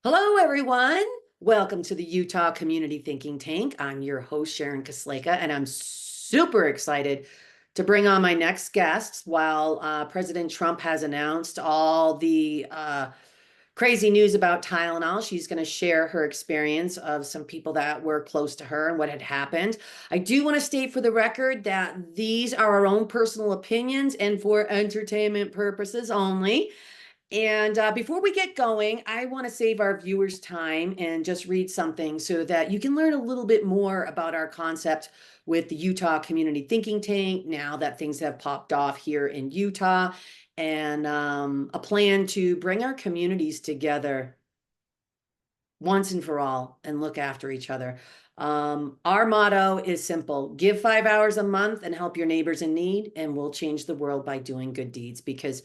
Hello, everyone. Welcome to the Utah Community Thinking Tank. I'm your host, Sharon Kuslaka, and I'm super excited to bring on my next guest while President Trump has announced all the crazy news about Tylenol. She's going to share her experience of some people that were close to her and what had happened. I do want to state for the record that these are our own personal opinions and for entertainment purposes only. And before we get going, I want to save our viewers time and just read something so that you can learn a little bit more about our concept with the Utah Community Thinking Tank now that things have popped off here in Utah, and a plan to bring our communities together once and for all and look after each other. Our motto is simple: give 5 hours a month and help your neighbors in need, and we'll change the world by doing good deeds, because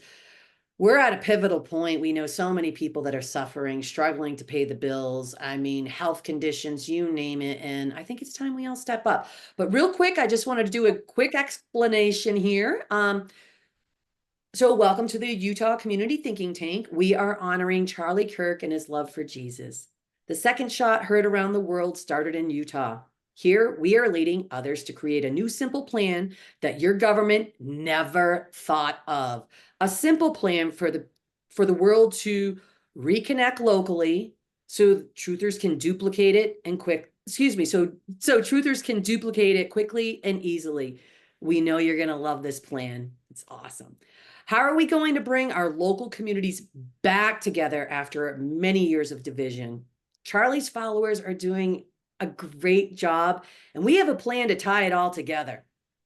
we're at a pivotal point. We know so many people that are suffering, struggling to pay the bills. I mean, health conditions, you name it. And I think it's time we all step up. But real quick, I just wanted to do a quick explanation here. So welcome to the Utah Community Thinking Tank. We are honoring Charlie Kirk and his love for Jesus. The second shot heard around the world started in Utah. Here, we are leading others to create a new simple plan that your government never thought of. A simple plan for the world to reconnect locally so truthers can duplicate it and quick, excuse me, so truthers can duplicate it quickly and easily. We know you're going to love this plan. It's awesome. How are we going to bring our local communities back together after many years of division? Charlie's followers are doing a great job, and we have a plan to tie it all together,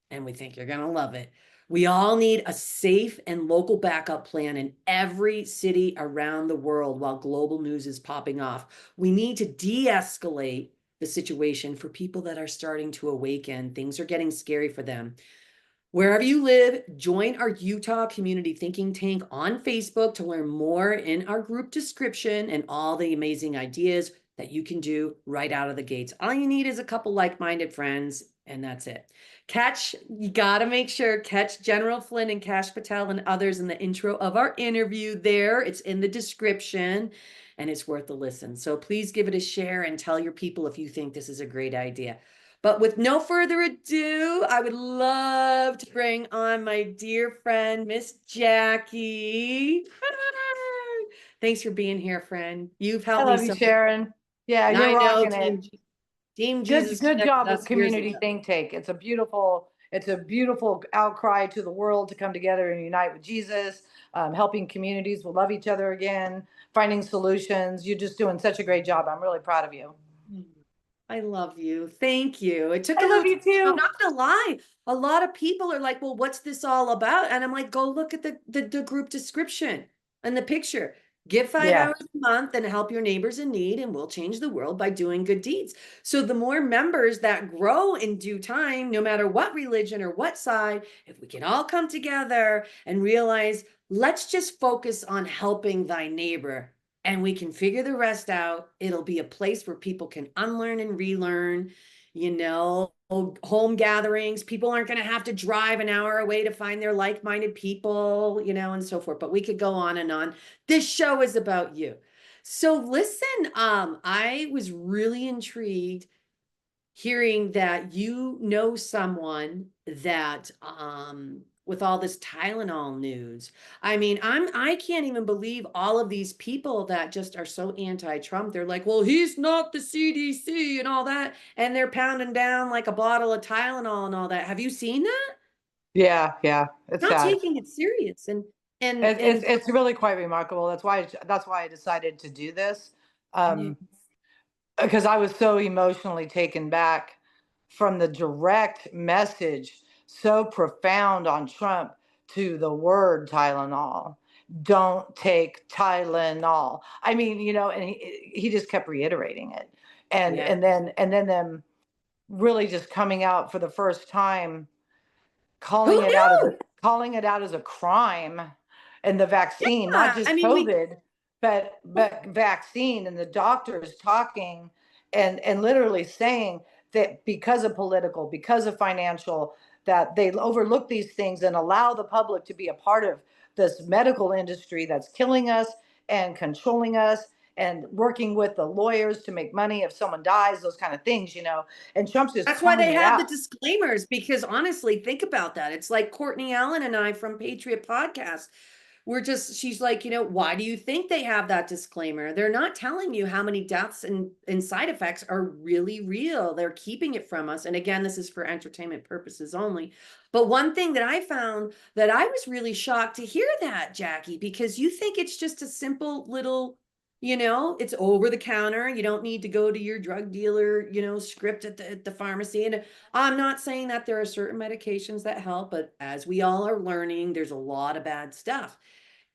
and we think you're going to love it. We all need a safe and local backup plan in every city around the world while global news is popping off. We need to de-escalate the situation for people that are starting to awaken. Things are getting scary for them. Wherever you live, join our Utah Community Thinking Tank on Facebook to learn more in our group description and all the amazing ideas that you can do right out of the gates. All you need is a couple like-minded friends, and that's it. You gotta make sure, catch General Flynn and Kash Patel and others in the intro of our interview there. It's in the description, and it's worth a listen. So please give it a share and tell your people if you think this is a great idea. But with no further ado, I would love to bring on my dear friend, Miss Jackie. Thanks for being here, friend. You've I helped me love you, so Sharon. Yeah, much. you're I know rocking it. Team Good, Jesus good connected job with us years ago. community think tank. It's a beautiful outcry to the world to come together and unite with Jesus, helping communities will love each other again, finding solutions. You're just doing such a great job. I'm really proud of you. I love you. Thank you. It took a I little love time. you I'm too. not gonna lie. A lot of people are like, well, what's this all about? And I'm like, go look at the group description and the picture. Give five Yeah. hours a month and help your neighbors in need, and we'll change the world by doing good deeds. So the more members that grow in due time, no matter what religion or what side, if we can all come together and realize, let's just focus on helping thy neighbor, and we can figure the rest out. It'll be a place where people can unlearn and relearn, home gatherings. People aren't going to have to drive an hour away to find their like-minded people, and so forth. But we could go on and on. This show is about you. So listen, I was really intrigued hearing that you know someone that with all this Tylenol news. I mean, I can't even believe all of these people that just are so anti-Trump. They're like, well, he's not the CDC and all that, and they're pounding down like a bottle of Tylenol and all that. Have you seen that? Yeah, yeah. It's Not sad. taking it serious. And and It, it's and it's really quite remarkable. That's why I decided to do this. yeah. Um, because I was so emotionally taken back from the direct message, so profound on Trump, to the word Tylenol. Don't take Tylenol. I mean, and he just kept reiterating it, and Yeah. and then them really just coming out for the first time, Who knew? calling it out as a crime, and the vaccine, not Yeah. I just mean, we COVID, but vaccine, and the doctors talking and literally saying that because of political, because of financial, that they overlook these things and allow the public to be a part of this medical industry that's killing us and controlling us. and working with the lawyers to make money if someone dies, those kind of things, and Trump's just That's why calling they it have the out. disclaimers, because honestly, think about that. It's like Courtney Allen and I from Patriot Podcast. She's like, why do you think they have that disclaimer? They're not telling you how many deaths and side effects are really real. They're keeping it from us. And again, this is for entertainment purposes only. But one thing that I found that I was really shocked to hear that, Jackie, because you think it's just a simple little, it's over the counter. You don't need to go to your drug dealer, script at the pharmacy. And I'm not saying that there are certain medications that help, but as we all are learning, there's a lot of bad stuff.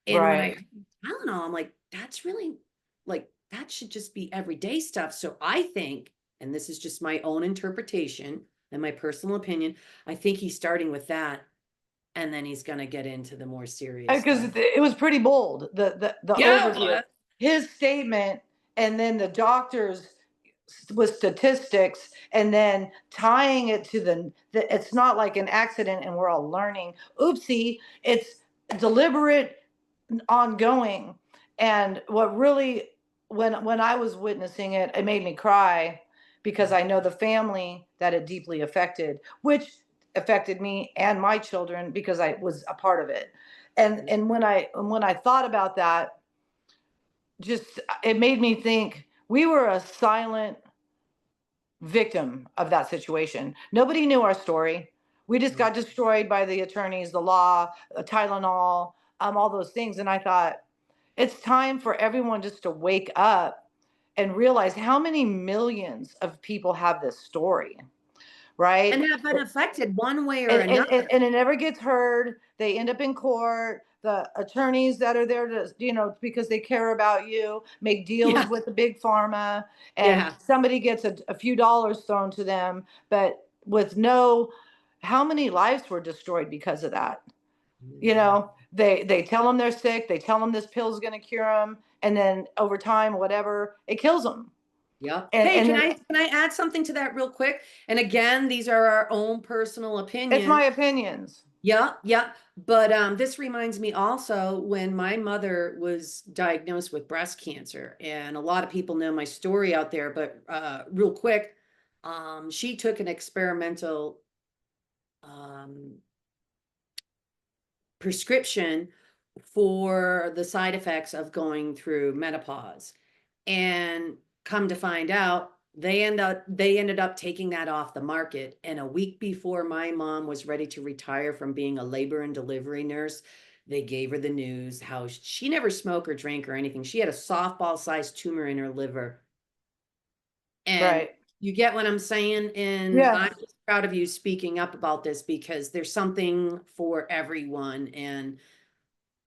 And when I Right. heard Tylenol, I'm like, that's really like that should just be everyday stuff. So I think, and this is just my own interpretation and my personal opinion, I think he's starting with that, and then he's going to get into the more serious Because stuff. it was pretty bold, the Yeah, it overview, was. his statement, and then the doctors with statistics, and then tying it to the it's not like an accident and we're all learning. Oopsie, it's deliberate, ongoing. And what really, when I was witnessing it, it made me cry because I know the family that it deeply affected, which affected me and my children because I was a part of it. And when I thought about that, just it made me think we were a silent victim of that situation. Nobody knew our story. We just got destroyed by the attorneys, the law, Tylenol, all those things. And I thought, it's time for everyone just to wake up and realize how many millions of people have this story, right? And have been affected one way or and, and, another. and and it never gets heard. They end up in court. The attorneys that are there to, because they care about you, make deals Yeah. with the big pharma, and Yeah. somebody gets a few dollars thrown to them, but with no, how many lives were destroyed because of that? They tell them they're sick. They tell them this pill is going to cure them, and then over time, whatever, it kills them. Yeah. And Hey, and can then I add something to that real quick? And again, these are our own personal it's opinions. my opinions. Yeah, yeah. But this reminds me also when my mother was diagnosed with breast cancer, and a lot of people know my story out there, but real quick, she took an experimental um, prescription for the side effects of going through menopause. And come to find out, they ended up taking that off the market. And a week before my mom was ready to retire from being a labor and delivery nurse, they gave her the news how she never smoked or drank or anything. She had a softball sized tumor in her liver. And Right. you get what I'm saying? And Yeah. I'm just proud of you speaking up about this because there's something for everyone. And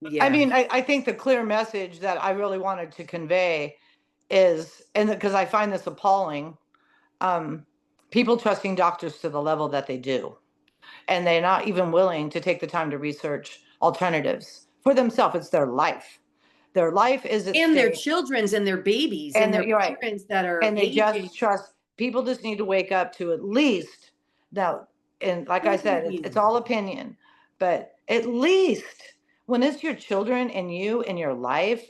I yeah. mean, I think the clear message that I really wanted to convey is, and because I find this appalling, um, people trusting doctors to the level that they do, and they're not even willing to take the time to research alternatives for themselves. It's their life. Their life is at And their stake, children's and their babies and and their you're right. parents that are And they aging. just trust. People just need to wake up to at least now. And like I said, it's Please. all opinion, but at least when it's your children and you in your life,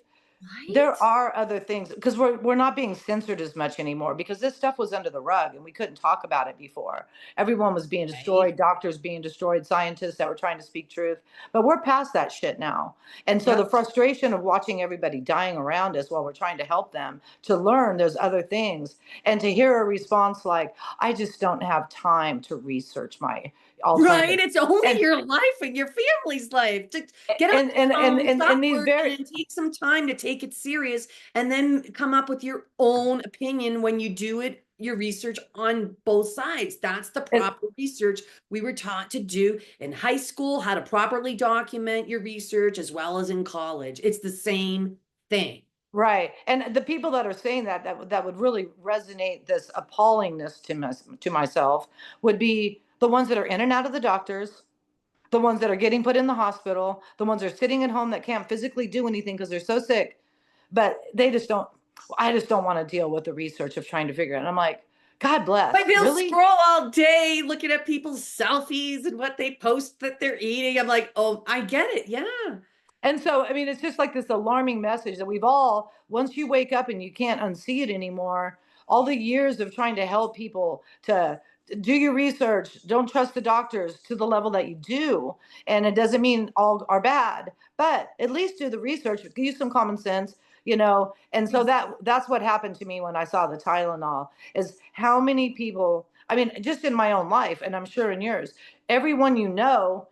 there Right? are other things because we're not being censored as much anymore because this stuff was under the rug and we couldn't talk about it before. Everyone was being Right. destroyed, doctors being destroyed, scientists that were trying to speak truth. But we're past that shit now. And so the Yep. frustration of watching everybody dying around us while we're trying to help them to learn there's other things and to hear a response like, I just don't have time to research my Right. alternative. It's only And your life and your family's life. To get off and the and and phone, and, stop and these working, very and take some time to take it serious, and then come up with your own opinion when you do it, your research on both sides. That's the and, proper research we were taught to do in high school, how to properly document your research as well as in college. It's the same thing. right. And the people that are saying that would really resonate this appallingness to myself would be the ones that are in and out of the doctors, the ones that are getting put in the hospital, the ones that are sitting at home that can't physically do anything because they're so sick, but they just don't. I just don't want to deal with the research of trying to figure it. And I'm like, God Like bless, they'll really? scroll all day looking at people's selfies and what they post that they're eating. I'm like, oh, I get it. Yeah. And so, I mean, it's just like this alarming message that we've all, once you wake up and you can't unsee it anymore, all the years of trying to help people to do your research, don't trust the doctors to the level that you do. And it doesn't mean all are bad, but at least do the research, use some common sense, you know. And so that's what happened to me when I saw the Tylenol, is how many people, I mean, just in my own life, and I'm sure in yours, everyone you know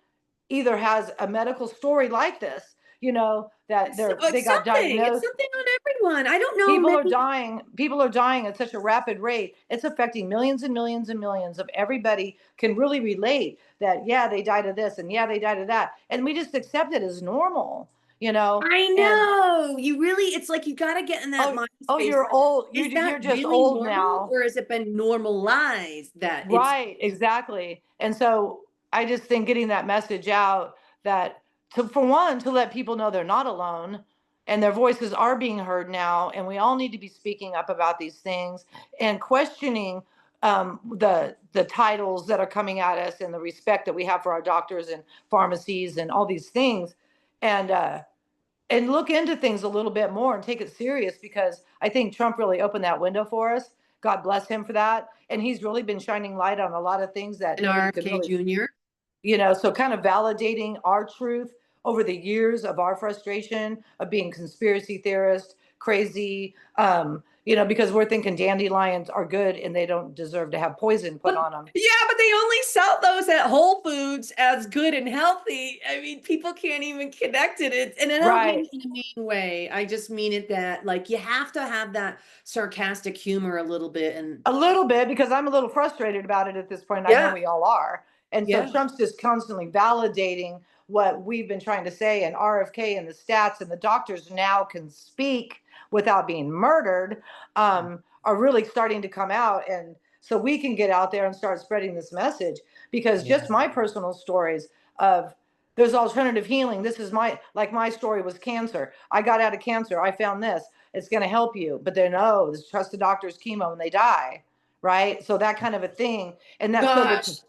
either has a medical story like this, you know, that they got It's diagnosed. something on everyone. I don't know many. People are dying at such a rapid rate. It's affecting millions and millions and millions of everybody can really relate that, yeah, they died of this and yeah, they died of that. And we just accept it as normal, you know? I And know. You really, it's like you got to get in that mind oh, space. you're old. Is that You're just really old normal now. or has it been normalized that it's Right, exactly. And so I just think getting that message out, that to, for one, to let people know they're not alone and their voices are being heard now, and we all need to be speaking up about these things and questioning the titles that are coming at us and the respect that we have for our doctors and pharmacies and all these things, and uh, and look into things a little bit more and take it serious, because I think Trump really opened that window for us. God bless him for that. And he's really been shining light on a lot of things that an nobody could RFK really, Jr.? you know, so kind of validating our truth over the years of our frustration of being conspiracy theorists, crazy, you know, because we're thinking dandelions are good and they don't deserve to have poison put But on them. yeah, but they only sell those at Whole Foods as good and healthy. I mean, people can't even connect it. And I don't mean Right. it in a mean way. I just mean it that like you have to have that sarcastic humor a little bit. And A little bit, because I'm a little frustrated about it at this point. I know yeah, we all are. And so yeah. Trump's just constantly validating what we've been trying to say, and RFK and the stats and the doctors now can speak without being murdered, are really starting to come out. And so we can get out there and start spreading this message, because just my personal stories of there's alternative healing. This is my, like my story was cancer. I got out of cancer. I found this. It's going to help you. But then, oh, trust the doctor's chemo and they die. Right. So that kind of a thing. And that's so Gosh,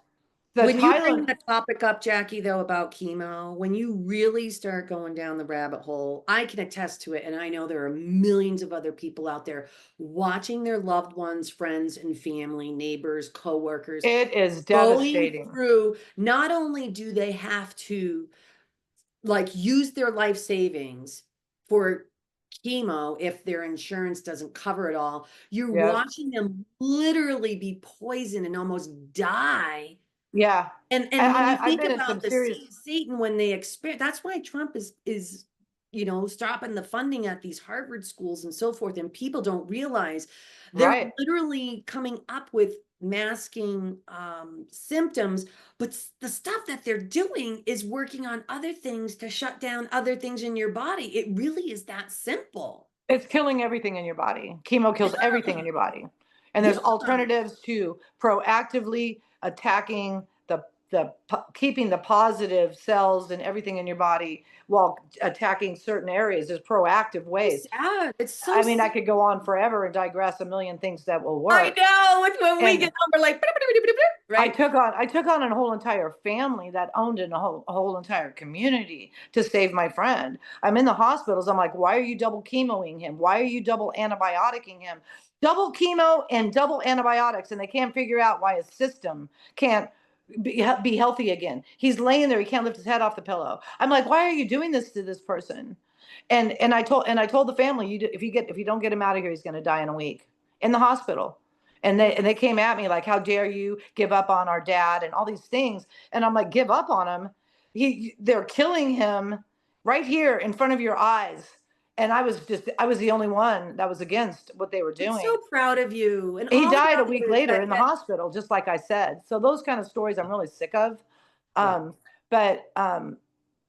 the when you bring Thailand, that topic up, Jackie, though, about chemo, when you really start going down the rabbit hole, I can attest to it. And I know there are millions of other people out there watching their loved ones, friends, and family, neighbors, coworkers it is going devastating. through. Not only do they have to like use their life savings for chemo if their insurance doesn't cover it all, you're Yep. watching them literally be poisoned and almost die. Yeah. And when you I've think been in some about the serious, Satan, when they experience, that's why Trump is stopping the funding at these Harvard schools and so forth. And people don't realize they're right. literally coming up with masking symptoms, but the stuff that they're doing is working on other things to shut down other things in your body. It really is that simple. It's killing everything in your body. Chemo kills everything in your body. And Yeah. there's alternatives to proactively attacking keeping the positive cells and everything in your body while attacking certain areas. There's proactive So ways. sad. It's so I mean, I sad. could go on forever and digress a million things that will I work. know. It's when we get And home, we're like, right? I took on a whole entire family that owned a whole entire community to save my friend. I'm in the hospitals. I'm like, why are you double chemoing him? Why are you double antibioticing him? Double chemo and double antibiotics, and they can't figure out why his system can't be healthy again. He's laying there. He can't lift his head off the pillow. I'm like, why are you doing this to this person? And I told the family, if you don't get him out of here, he's going to die in a week in the hospital. And they came at me like, how dare you give up on our dad and all these things. And I'm like, give up on him? They're killing him right here in front of your eyes. And I was the only one that was against what they were I'm doing. so proud of you and He all the died a week others later that in the hospital, just like I said. So those kind of stories I'm really sick of. yeah. Um, but um,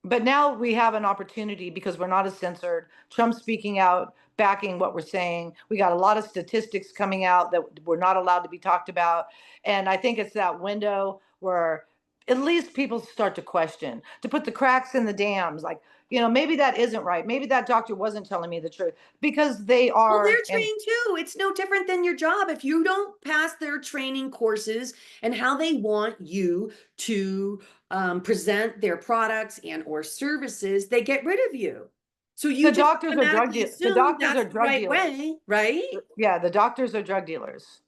but now we have an opportunity, because we're not as censored. Trump speaking out, backing what we're saying. We got a lot of statistics coming out that we're not allowed to be talked about. And I think it's that window where at least people start to question, to put the cracks in the dams. Like, maybe that isn't right. Maybe that doctor wasn't telling me the truth, because they Well, they're are, and trained too. It's no different than your job. If you don't pass their training courses and how they want you to present their products and or services, they get rid of you. So you the just doctors are automatically the assume doctors that's are the drug right dealers. way, right? Yeah, the doctors are drug dealers.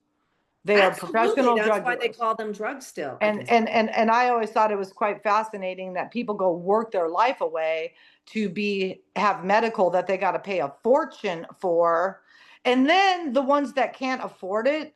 They are Absolutely. professional That's drug why they dealers. call them drugs still, I And can and and and I always thought it was quite fascinating that people go work their life away to be have medical that they got to pay a fortune for. And then the ones that can't afford it,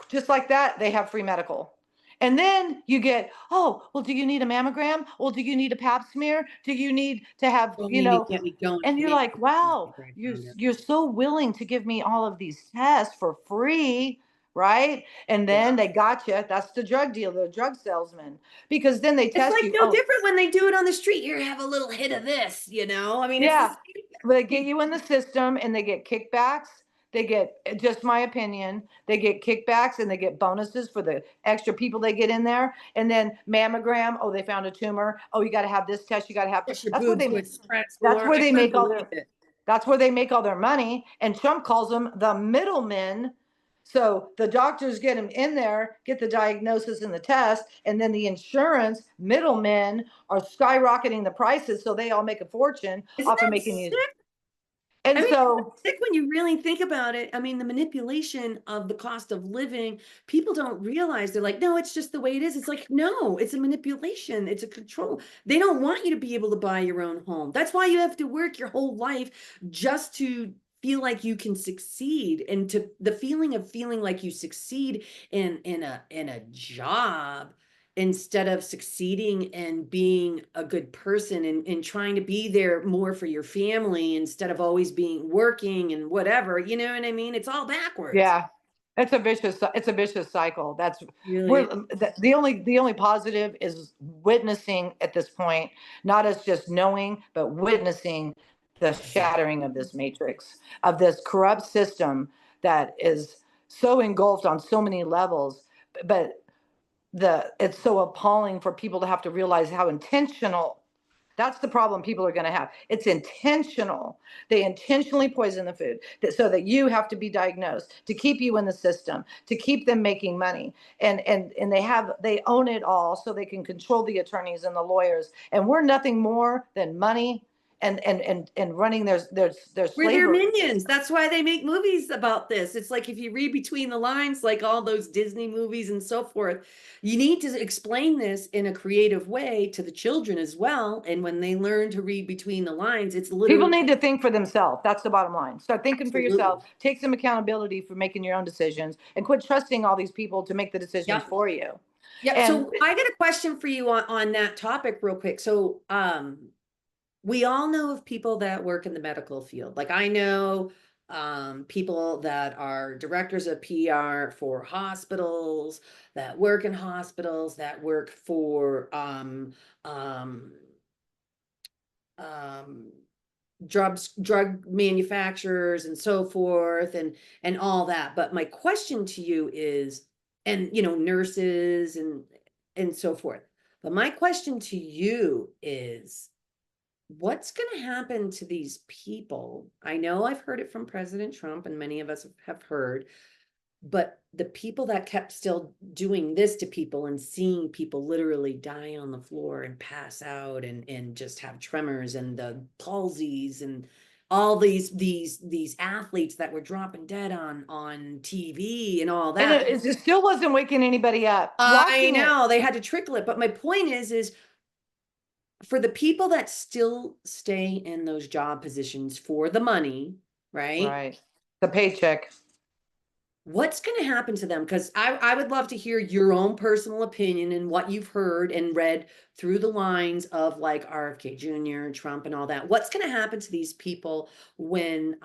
just like that, they have free medical. And then you get, oh, well, do you need a mammogram? Well, do you need a pap smear? Do you need to have, don't mean to get me going. and you're Maybe like, wow, I you're found it. you're so willing to give me all of these tests for free, right? And Yeah. then they got you. That's the drug dealer, the drug salesman, because then they It's test like you. no Oh, different when they do it on the street. You have a little hit of this, you know? I mean, it's the yeah, same they get thing. you in the system and they get kickbacks. They get, just my opinion, they get kickbacks and they get bonuses for the extra people they get in there. And then mammogram, oh, they found a tumor. Oh, you got to have this test. You got to have. Push your That's where boobs they would stretch That's more. where I they couldn't make all believe their it. that's where they make all their money. And Trump calls them the middlemen. So the doctors get them in there, get the diagnosis and the test, and then the insurance middlemen are skyrocketing the prices, so they all make a fortune Isn't off of that making sick? you. I And mean, so, it's sick when you really think about it. I mean, the manipulation of the cost of living, people don't realize. They're like, no, it's just the way it is. It's like, no, it's a manipulation. It's a control. They don't want you to be able to buy your own home. That's why you have to work your whole life just to feel like you can succeed. And to the feeling of feeling like you succeed in a job instead of succeeding and being a good person and trying to be there more for your family instead of always being working and whatever, you know what I mean? It's all backwards. yeah, it's a vicious cycle. That's Really we're is. the only positive is witnessing at this point, not as just knowing, but witnessing the shattering of this matrix, of this corrupt system that is so engulfed on so many levels. But it's so appalling for people to have to realize how intentional. That's the problem people are going to have. It's intentional. They intentionally poison the food so that you have to be diagnosed, to keep you in the system, to keep them making money. And they own it all, so they can control the attorneys and the lawyers. And we're nothing more than money and running their We're their slavery minions. system. That's why they make movies about this. It's like if you read between the lines, like all those Disney movies and so forth, you need to explain this in a creative way to the children as well. And when they learn to read between the lines, it's People literally need to think for themselves. That's the bottom line. Start thinking for absolutely. yourself. Take some accountability for making your own decisions, and quit trusting all these people to make the decisions Yep. for you. Yep. And So I got a question for you on that topic real quick. So we all know of people that work in the medical field. Like I know people that are directors of PR for hospitals, that work in hospitals, that work for um, um, drug manufacturers and so forth and all that. But my question to you is, and nurses and so forth. But my question to you is, what's going to happen to these people? I know I've heard it from President Trump, and many of us have heard, but the people that kept still doing this to people and seeing people literally die on the floor and pass out and just have tremors and the palsies and all these athletes that were dropping dead on TV and all and that. it still wasn't waking anybody up. I Watching it, know they had to trickle it, but my point is for the people that still stay in those job positions for the money, right? right? The paycheck. What's going to happen to them? Because I would love to hear your own personal opinion and what you've heard and read through the lines of like RFK Jr., Trump, and all that. What's going to happen to these people when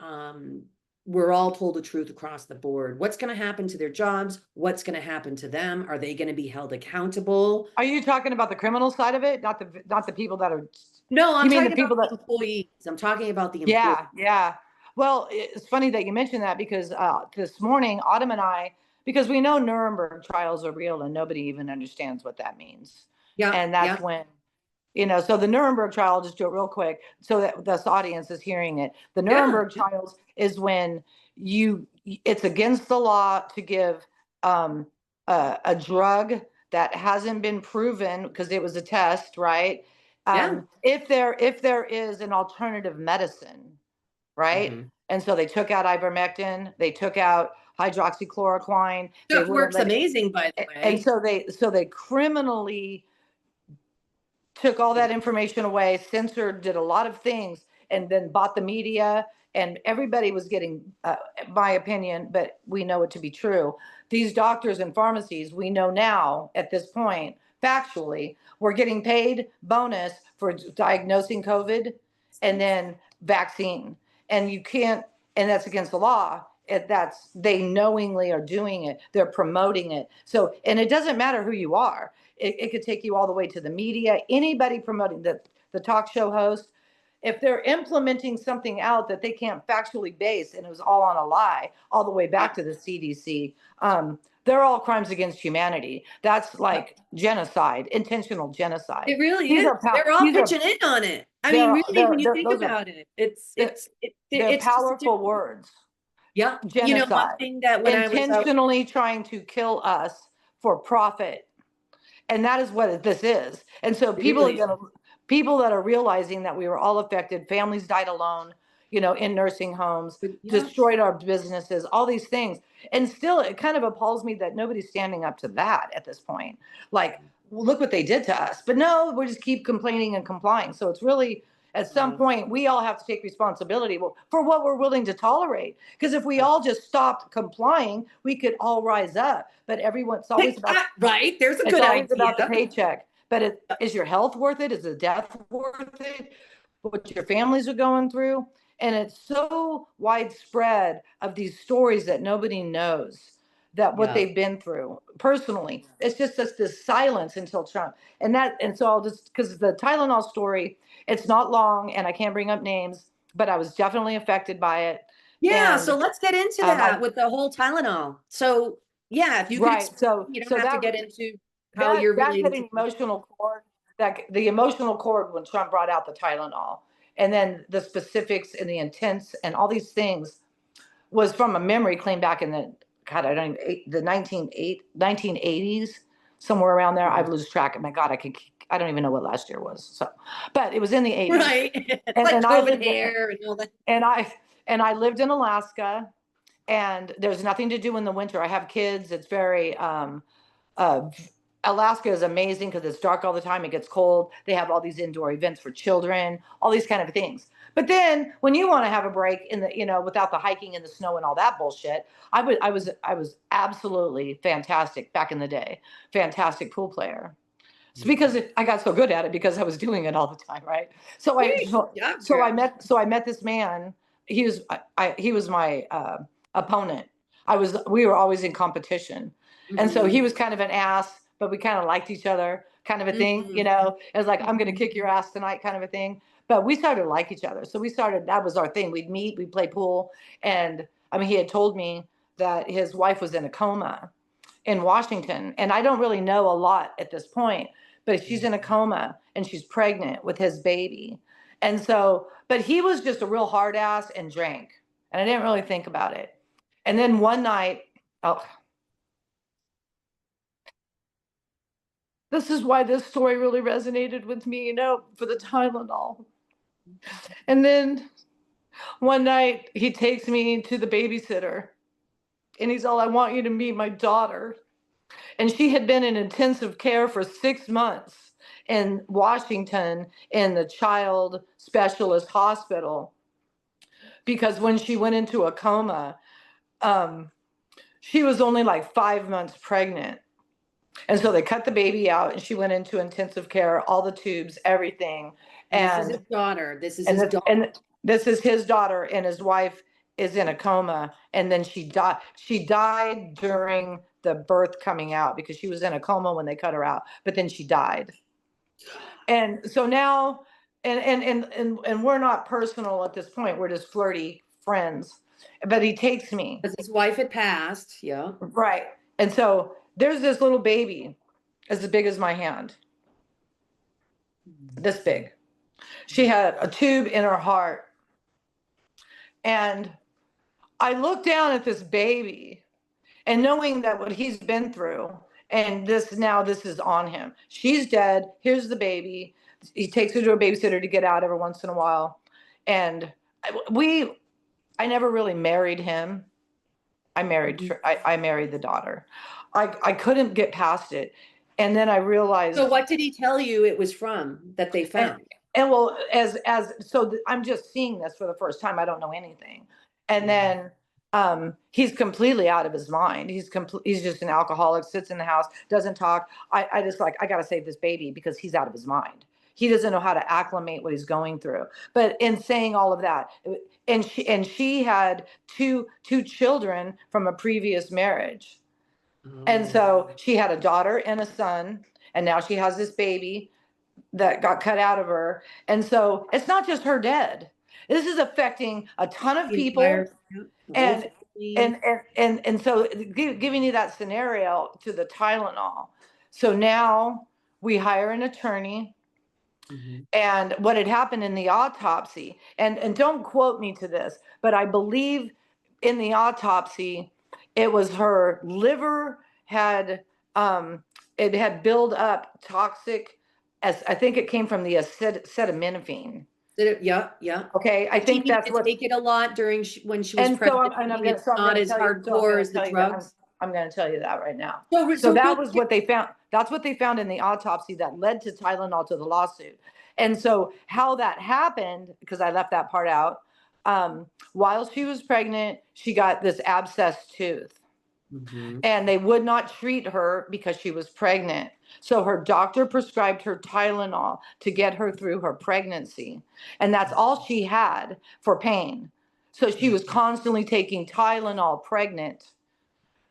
we're all told the truth across the board? What's going to happen to their jobs? What's going to happen to them? Are they going to be held accountable? Are you talking about the criminal side of it, not the people that are? No, I'm You mean the talking about people that? the employees. I'm talking about the employees. Yeah, yeah. Well, it's funny that you mentioned that, because this morning, Autumn and I, because we know Nuremberg trials are real and nobody even understands what that means. Yeah. And that's Yeah. when, so the Nuremberg trial, I'll just do it real quick so that this audience is hearing it. The Yeah. Nuremberg trials is when it's against the law to give um, a drug that hasn't been proven because it was a test, right? Yeah. If there is an alternative medicine, right? Hmm. And so they took out ivermectin, they took out hydroxychloroquine, they Stuff wouldn't works let, amazing, by the and way. so they criminally took all that information away, censored, did a lot of things, and then bought the media. And everybody was getting, my opinion, but we know it to be true. These doctors and pharmacies, we know now at this point, factually, we're getting paid bonus for diagnosing COVID and then vaccine. And you can't, and that's against the law. They knowingly are doing it. They're promoting it. So, and it doesn't matter who you are. It could take you all the way to the media, anybody promoting the talk show host. If they're implementing something out that they can't factually base and it was all on a lie, all the way back Yeah. to the CDC, they're all crimes against humanity. That's Yep. like genocide, intentional genocide. It really These is. are They're all these are pitching in on it. I mean, they're really, they're, when you they're think those are about it, it's they're, it's it, they're it's just a powerful different. words. Yeah. You know, one Genocide, thing that when I was out. intentionally trying to kill us for profit, and that is what this is. And so It really is. people that are realizing that we were all affected, families died alone, in nursing homes, But yeah. destroyed our businesses, all these things. And still, it kind of appalls me that nobody's standing up to that at this point. Like, well, look what they did to us. But no, we just keep complaining and complying. So it's really, at some Wow. point, we all have to take responsibility for what we're willing to tolerate. Because if we all just stopped complying, we could all rise up. But everyone's always about Right. There's a it's good always idea. about the paycheck, but is your health worth it? Is the death worth it? What your families are going through? And it's so widespread of these stories that nobody knows that what Yeah. they've been through personally. It's just this silence until Trump. And so I'll just, because the Tylenol story, it's not long and I can't bring up names, but I was definitely affected by it. Yeah. And So let's get into I that with the whole Tylenol. So yeah, if you could right. explain, So you don't so have to that get into how that you're that relating hit to. an emotional chord, that the emotional chord when Trump brought out the Tylenol, and then the specifics and the intents and all these things was from a memory claim back in the God, I don't even, the 1980s, somewhere around there. Mhm. I've lost track. My God, I don't even know what last year was. So, but it was in the 80s, Right. It's and like I COVID lived hair and all that. and I lived in Alaska, and there's nothing to do in the winter. I have kids. It's very uh, Alaska is amazing because it's dark all the time. It gets cold. They have all these indoor events for children, all these kind of things. But then when you want to have a break in the, without the hiking in the snow and all that bullshit, I was absolutely fantastic back in the day. Fantastic pool player. It's because I got so good at it because I was doing it all the time, right? So I Great. so, Yeah, so I girl. met so I met this man. He was my opponent. We were always in competition, and so he Hmm. was kind of an ass, but we kind of liked each other, kind of a thing. Hmm. It was like I'm going to kick your ass tonight, kind of a thing. But we started to like each other, so we started. That was our thing. We'd meet, we'd play pool, and I mean, he had told me that his wife was in a coma in Washington, and I don't really know a lot at this point, but she's in a coma and she's pregnant with his baby. And so, but he was just a real hard ass and drank. And I didn't really think about it. And then one night, oh, this is why this story really resonated with me, for the Tylenol. And then one night he takes me to the babysitter and he's all, I want you to meet my daughter. And she had been in intensive care for 6 months in Washington in the child specialist hospital because when she went into a coma, um, she was only like 5 months pregnant. And so they cut the baby out and she went into intensive care, all the tubes, everything. And this is his And daughter. This is and his this, daughter. and this is his daughter, and his wife is in a coma, and then she died during the birth coming out because she was in a coma when they cut her out, but then she died. And so now, and we're not personal at this point, we're just flirty friends, but he takes me, Because his wife had passed. Yeah. right? And so there's this little baby as big as my hand, this big. She had a tube in her heart. And I looked down at this baby, and knowing that what he's been through, and this is on him. She's dead. Here's the baby. He takes her to a babysitter to get out every once in a while. And I never really married him. Mhm. I married the daughter. I couldn't get past it. And then I realized, So what did he tell you it was from that they and found? well, I'm just seeing this for the first time. I don't know anything. And Mhm. then he's completely out of his mind. He's just an alcoholic, sits in the house, doesn't talk. I just like, I got to save this baby because he's out of his mind. He doesn't know how to acclimate what he's going through. But in saying all of that, and she had two children from a previous marriage. And Oh, so she had a daughter and a son, and now she has this baby that got cut out of her. And so it's not just her dead. This is affecting a ton of the entire, people. yeah, the whole And family. so giving you that scenario to the Tylenol. So now we hire an attorney, Mhm. and what had happened in the autopsy, and don't quote me to this, but I believe in the autopsy it was her liver had it had built up toxic, as I think it came from the acetaminophen. Did it? Yeah, yeah. Okay, I She think needed that's to what. take it a lot during when she was And so pregnant, thinking it's I'm not going to as tell you. hardcore as the That drugs. I'm going to tell you that right now. So So that was what they found. That's what they found in the autopsy that led to Tylenol, to the lawsuit. And so how that happened, because I left that part out. While she was pregnant, she got this abscessed tooth, Mhm. and they would not treat her because she was pregnant. So her doctor prescribed her Tylenol to get her through her pregnancy. And that's all she had for pain. So she was constantly taking Tylenol pregnant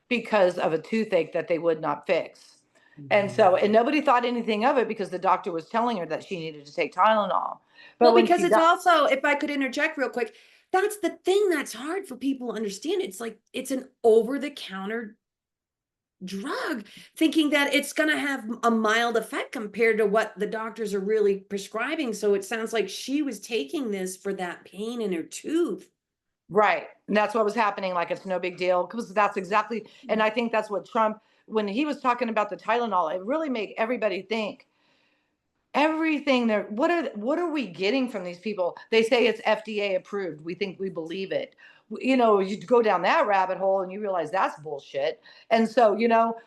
because of a toothache that they would not fix. Mhm. And nobody thought anything of it because the doctor was telling her that she needed to take Tylenol. But Well, when because she it's got, also, if I could interject real quick, that's the thing that's hard for people to understand. It's like it's an over-the-counter drug, thinking that it's going to have a mild effect compared to what the doctors are really prescribing. So it sounds like she was taking this for that pain in her tooth. right. And that's what was happening. Like, it's no big deal, because that's exactly, and I think that's what Trump, when he was talking about the Tylenol, it really made everybody think everything there. What are we getting from these people? They say it's FDA approved. We think we believe it. You go down that rabbit hole and you realize that's bullshit. And so,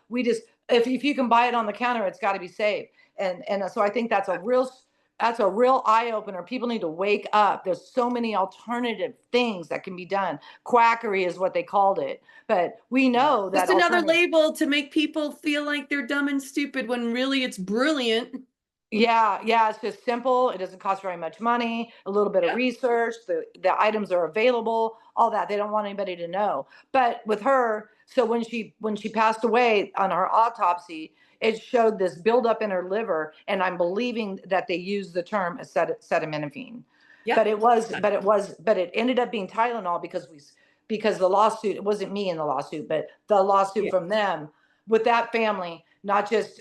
we just, if you can buy it on the counter, it's got to be safe. And so I think that's a real eye opener. People need to wake up. There's so many alternative things that can be done. Quackery is what they called it, but we know that Just another alternative. label to make people feel like they're dumb and stupid when really it's brilliant. Yeah, yeah, it's just simple. It doesn't cost very much money, a little bit of Yep. research, the items are available, all that. They don't want anybody to know. But with her, so when she passed away on her autopsy, it showed this buildup in her liver, and I'm believing that they used the term acetaminophen. But Yep. it ended up being Tylenol because the lawsuit, it wasn't me in the lawsuit, but the lawsuit Yeah. from them with that family, not just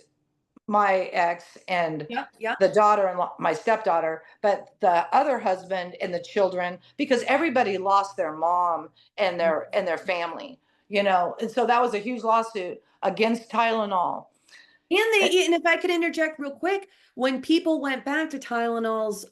my ex and Yep. Yep. the daughter-in-law, my stepdaughter, but the other husband and the children, because everybody lost their mom and their family, and so that was a huge lawsuit against Tylenol. And if I could interject real quick, when people went back to Tylenol's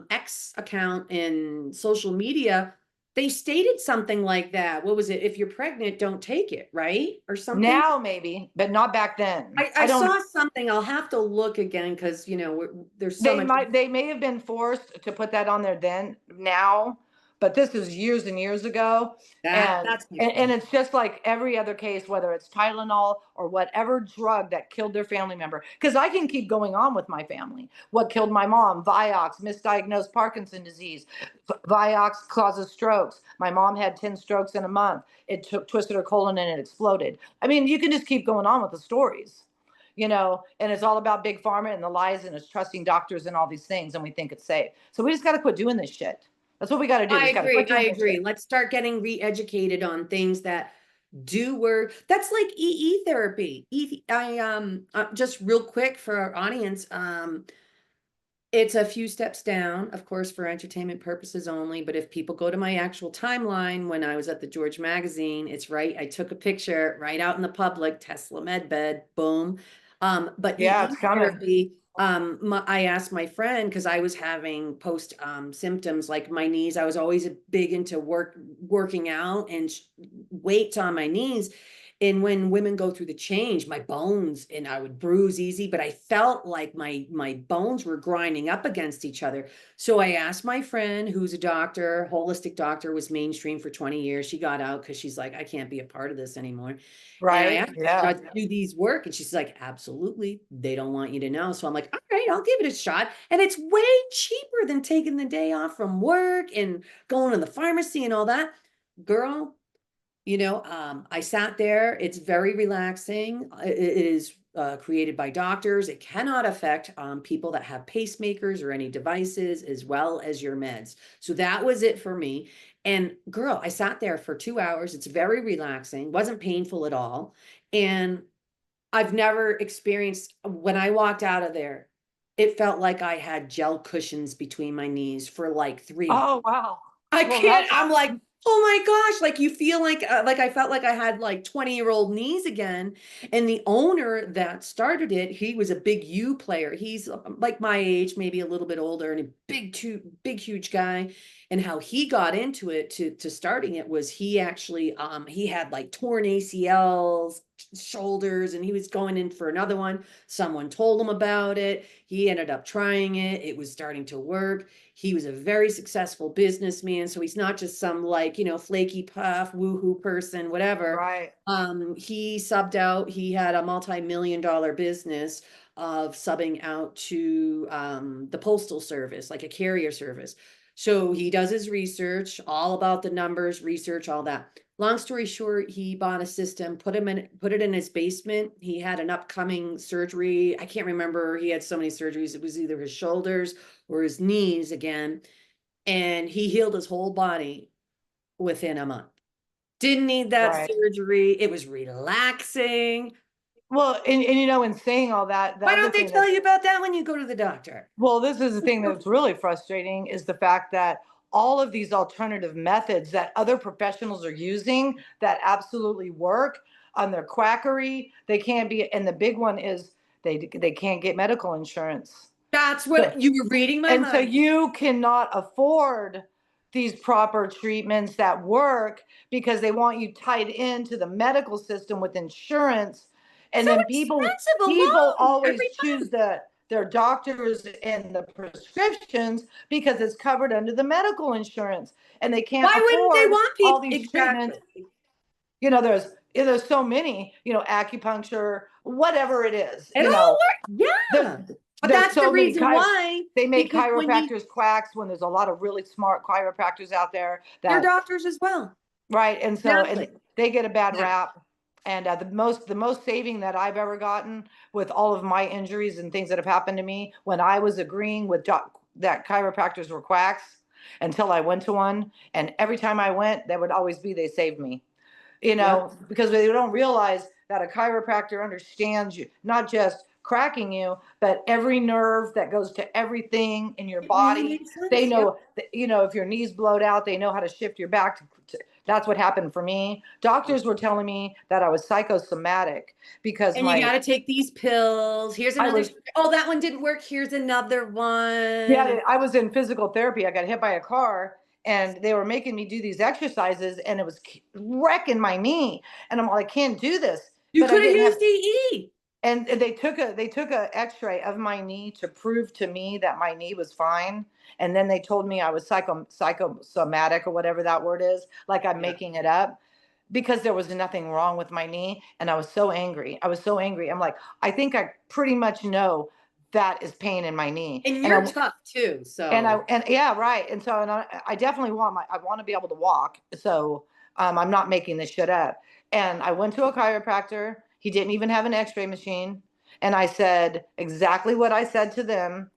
X account in social media, they stated something like that. What was it? If you're pregnant, don't take it, right? Or something. Now maybe, but not back then. I I don't. saw something. I'll have to look again because there's so much. They may have been forced to put that on there then, now, but this is years and years ago. And That's my and point. it's just like every other case, whether it's Tylenol or whatever drug that killed their family member. Because I can keep going on with my family. What killed my mom? Vioxx, misdiagnosed Parkinson's disease. Vioxx causes strokes. My mom had 10 strokes in a month. It twisted her colon and it exploded. I mean, you can just keep going on with the stories, and it's all about big pharma and the lies, and it's trusting doctors and all these things, and we think it's safe. So we just got to quit doing this shit. That's what we got to do. We I just got to agree. quit I doing this agree. shit. Let's start getting re-educated on things that do work. That's like EE therapy. Just real quick for our audience. It's a few steps down, of course, for entertainment purposes only. But if people go to my actual timeline when I was at the George magazine, it's right. I took a picture right out in the public, Tesla med bed, boom. But Yeah, it's EE coming. therapy, I asked my friend because I was having post symptoms like my knees. I was always big into working out and weights on my knees. And when women go through the change, my bones, and I would bruise easy, but I felt like my bones were grinding up against each other. So I asked my friend, who's a doctor, holistic doctor, was mainstream for 20 years. She got out because she's like, I can't be a part of this anymore. And I Right? asked her, Yeah. do these work? And she's like, absolutely. They don't want you to know. So I'm like, all right, I'll give it a shot. And it's way cheaper than taking the day off from work and going to the pharmacy and all that. Girl, I sat there. It's very relaxing. It is created by doctors. It cannot affect people that have pacemakers or any devices, as well as your meds. So that was it for me. And girl, I sat there for 2 hours. It's very relaxing, wasn't painful at all. And I've never experienced, when I walked out of there, it felt like I had gel cushions between my knees for like 3 hours. Oh, wow. I Well, can't. that's I'm like, awesome. oh my gosh, like you feel like I felt like I had like 20-year-old knees again. And the owner that started it, he was a big U player. He's like my age, maybe a little bit older, and a big, huge guy. And how he got into it to starting it was he actually he had like torn ACLs, shoulders, and he was going in for another one. Someone told him about it. He ended up trying it. It was starting to work. He was a very successful businessman. So he's not just some like, flaky puff, woohoo person, whatever. Right. He subbed out, he had a multi-million dollar business of subbing out to the postal service, like a carrier service. So he does his research, all about the numbers, research, all that. Long story short, he bought a system, put it in his basement. He had an upcoming surgery. I can't remember. He had so many surgeries. It was either his shoulders or his knees again. And he healed his whole body within a month. Didn't need that Right. surgery. It was relaxing. Well, and in saying all that, the Why other don't they thing tell that's you about that when you go to the doctor? well, this is the thing that's really frustrating is the fact that all of these alternative methods that other professionals are using that absolutely work on their quackery, they can't be, and the big one is they can't get medical insurance. That's So what you were reading my and so mind. you cannot afford these proper treatments that work because they want you tied into the medical system with insurance. And So then expensive people alone always every choose month. their doctors and the prescriptions because it's covered under the medical insurance and they can't Why wouldn't they afford want all people? these treatments. Exactly. There's so many, acupuncture, whatever it is, It all works. there's Yeah. But there's that's the so many reason why, they make because when you, chiropractors quacks when there's a lot of really smart chiropractors out there they're that doctors as well. right, and Exactly. they get a bad Yeah. rap. And the most saving that I've ever gotten with all of my injuries and things that have happened to me when I was agreeing with that chiropractors were quacks until I went to one, and every time I went, that would always be they saved me. Yep. Because they don't realize that a chiropractor understands you, not just cracking you, but every nerve that goes to everything in your It really body. makes They sense. Yep. know, if your knees blowed out, they know how to shift your back. That's what happened for me. Yep. Doctors were telling me that I was psychosomatic because And you got to take these pills. Here's I another. was, Oh, that one didn't work. Here's another one. yeah, I was in physical therapy. I got hit by a car and they were making me do these exercises and it was wrecking my knee. And I'm like, I can't do this. You But I could have didn't have used EE. and they took a X-ray of my knee to prove to me that my knee was fine, and then they told me I was psychosomatic or whatever that word is, like I'm Yeah. making it up, because there was nothing wrong with my knee, and I was so angry. I was so angry. I'm like, I think I pretty much know that is pain in my knee, And and you're tough too. So and yeah, right. And so, and I definitely I want to be able to walk. So, I'm not making this shit up. And I went to a chiropractor. He didn't even have an x-ray machine. And I said exactly what I said to them.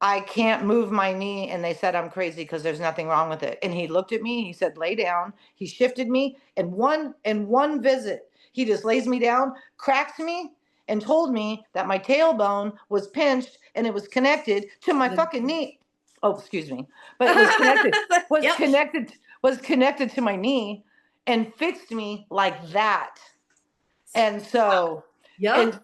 I can't move my knee. And they said, I'm crazy because there's nothing wrong with it. And he looked at me, he said, lay down. He shifted me in one visit. He just lays me down, cracks me, and told me that my tailbone was pinched and it was connected to my fucking knee. Oh, excuse me. But it was connected, was Yep. connected, was connected to my knee and fixed me like that. And so, Yep. and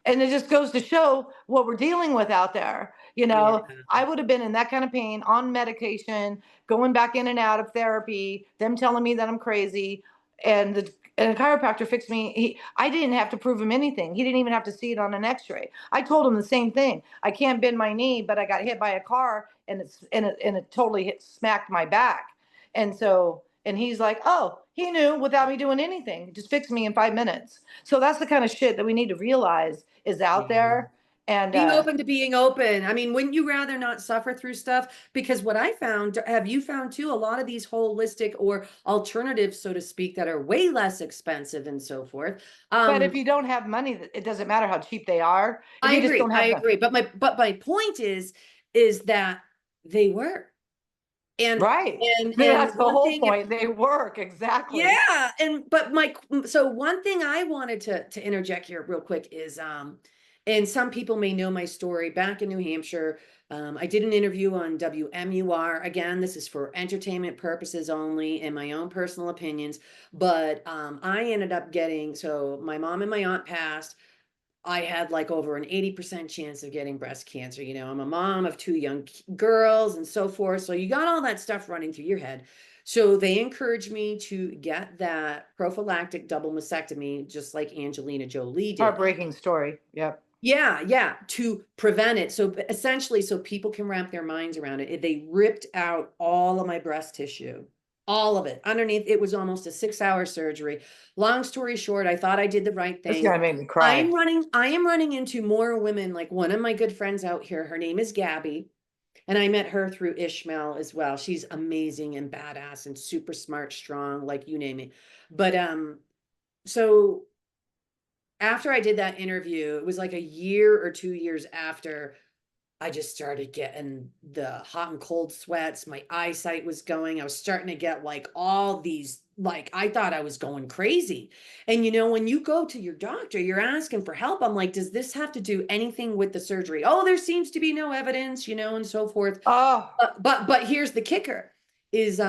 and it just goes to show what we're dealing with out there. Yeah. I would have been in that kind of pain on medication, going back in and out of therapy, them telling me that I'm crazy. And a chiropractor fixed me. I didn't have to prove him anything. He didn't even have to see it on an x-ray. I told him the same thing. I can't bend my knee, but I got hit by a car and it totally smacked my back. And he's like, oh, he knew without me doing anything. Just fixed me in 5 minutes. So that's the kind of shit that we need to realize is out Yeah. there. And Being open to being open. I mean, wouldn't you rather not suffer through stuff? Because what I found, have you found too, a lot of these holistic or alternatives, so to speak, that are way less expensive and so forth. but if you don't have money, it doesn't matter how cheap they are. If I you just agree. don't I have the agree. But my point is that they work. And right. and That's the one whole thing, point. They work exactly. yeah, so one thing I wanted to interject here real quick is and some people may know my story back in New Hampshire. I did an interview on WMUR. Again, this is for entertainment purposes only and my own personal opinions. But I ended up getting, so my mom and my aunt passed. I had like over an 80% chance of getting breast cancer. I'm a mom of two young girls and so forth. So you got all that stuff running through your head. So they encouraged me to get that prophylactic double mastectomy, just like Angelina Jolie did. Heartbreaking story. Yep. Yeah, yeah, to prevent it. So essentially, so people can wrap their minds around it, they ripped out all of my breast tissue, all of it underneath. It was almost a 6-hour surgery. Long story short, I thought I did the right This thing. guy made me I cry. am running into more women. Like one of my good friends out here, her name is Gabby, and I met her through Ishmael as well. She's amazing and badass and super smart, strong, like you name it. But so after I did that interview, it was like a year or 2 years after, I just started getting the hot and cold sweats. My eyesight was going. I was starting to get like all these, like, I thought I was going crazy. And when you go to your doctor, you're asking for help. I'm like, does this have to do anything with the surgery? Oh, there seems to be no evidence, and so forth. Oh, But here's the kicker is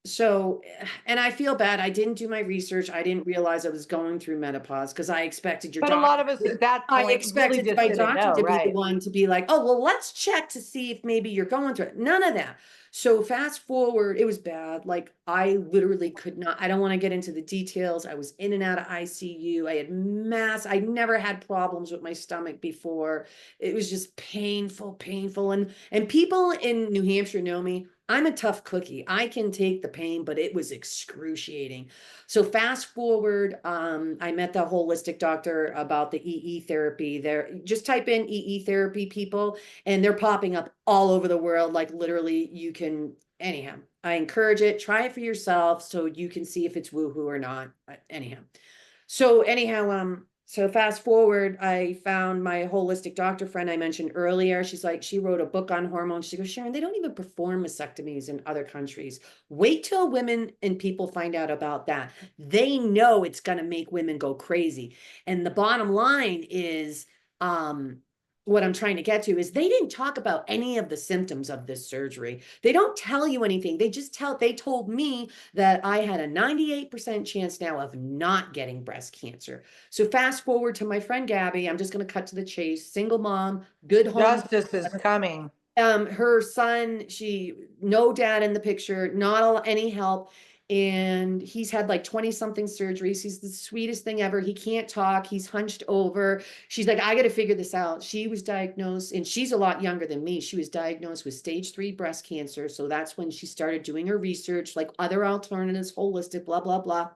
so and I feel bad. I didn't do my research. I didn't realize I was going through menopause because I expected your but a doctor. lot of us at that I point really expected just my didn't doctor know, to be the right? one to be like, oh, well, let's check to see if maybe you're going through it. None of that. So fast forward, it was bad. Like I literally could not, I don't want to get into the details. I was in and out of ICU. I never had problems with my stomach before. It was just painful, painful. And people in New Hampshire know me. I'm a tough cookie. I can take the pain, but it was excruciating. So fast forward, I met the holistic doctor about the EE therapy. There, just type in EE therapy, people, and they're popping up all over the world. Like literally, you can. Anyhow, I encourage it. Try it for yourself so you can see if it's woohoo or not. Anyhow, so fast forward, I found my holistic doctor friend I mentioned earlier. She's like, she wrote a book on hormones. She goes, Sharon, they don't even perform mastectomies in other countries. Wait till women and people find out about that. They know it's going to make women go crazy. And the bottom line is, what I'm trying to get to is they didn't talk about any of the symptoms of this surgery. They don't tell you anything. They told me that I had a 98% chance now of not getting breast cancer. So fast forward to my friend Gabby, I'm just going to cut to the chase, single mom, good home. Justice is coming. Her son, no dad in the picture, not any help. And he's had like 20 something surgeries. He's the sweetest thing ever. He can't talk. He's hunched over. She's like, I got to figure this out. She was diagnosed, and she's a lot younger than me. She was diagnosed with stage 3 breast cancer. So that's when she started doing her research, like other alternatives, holistic, blah, blah, blah.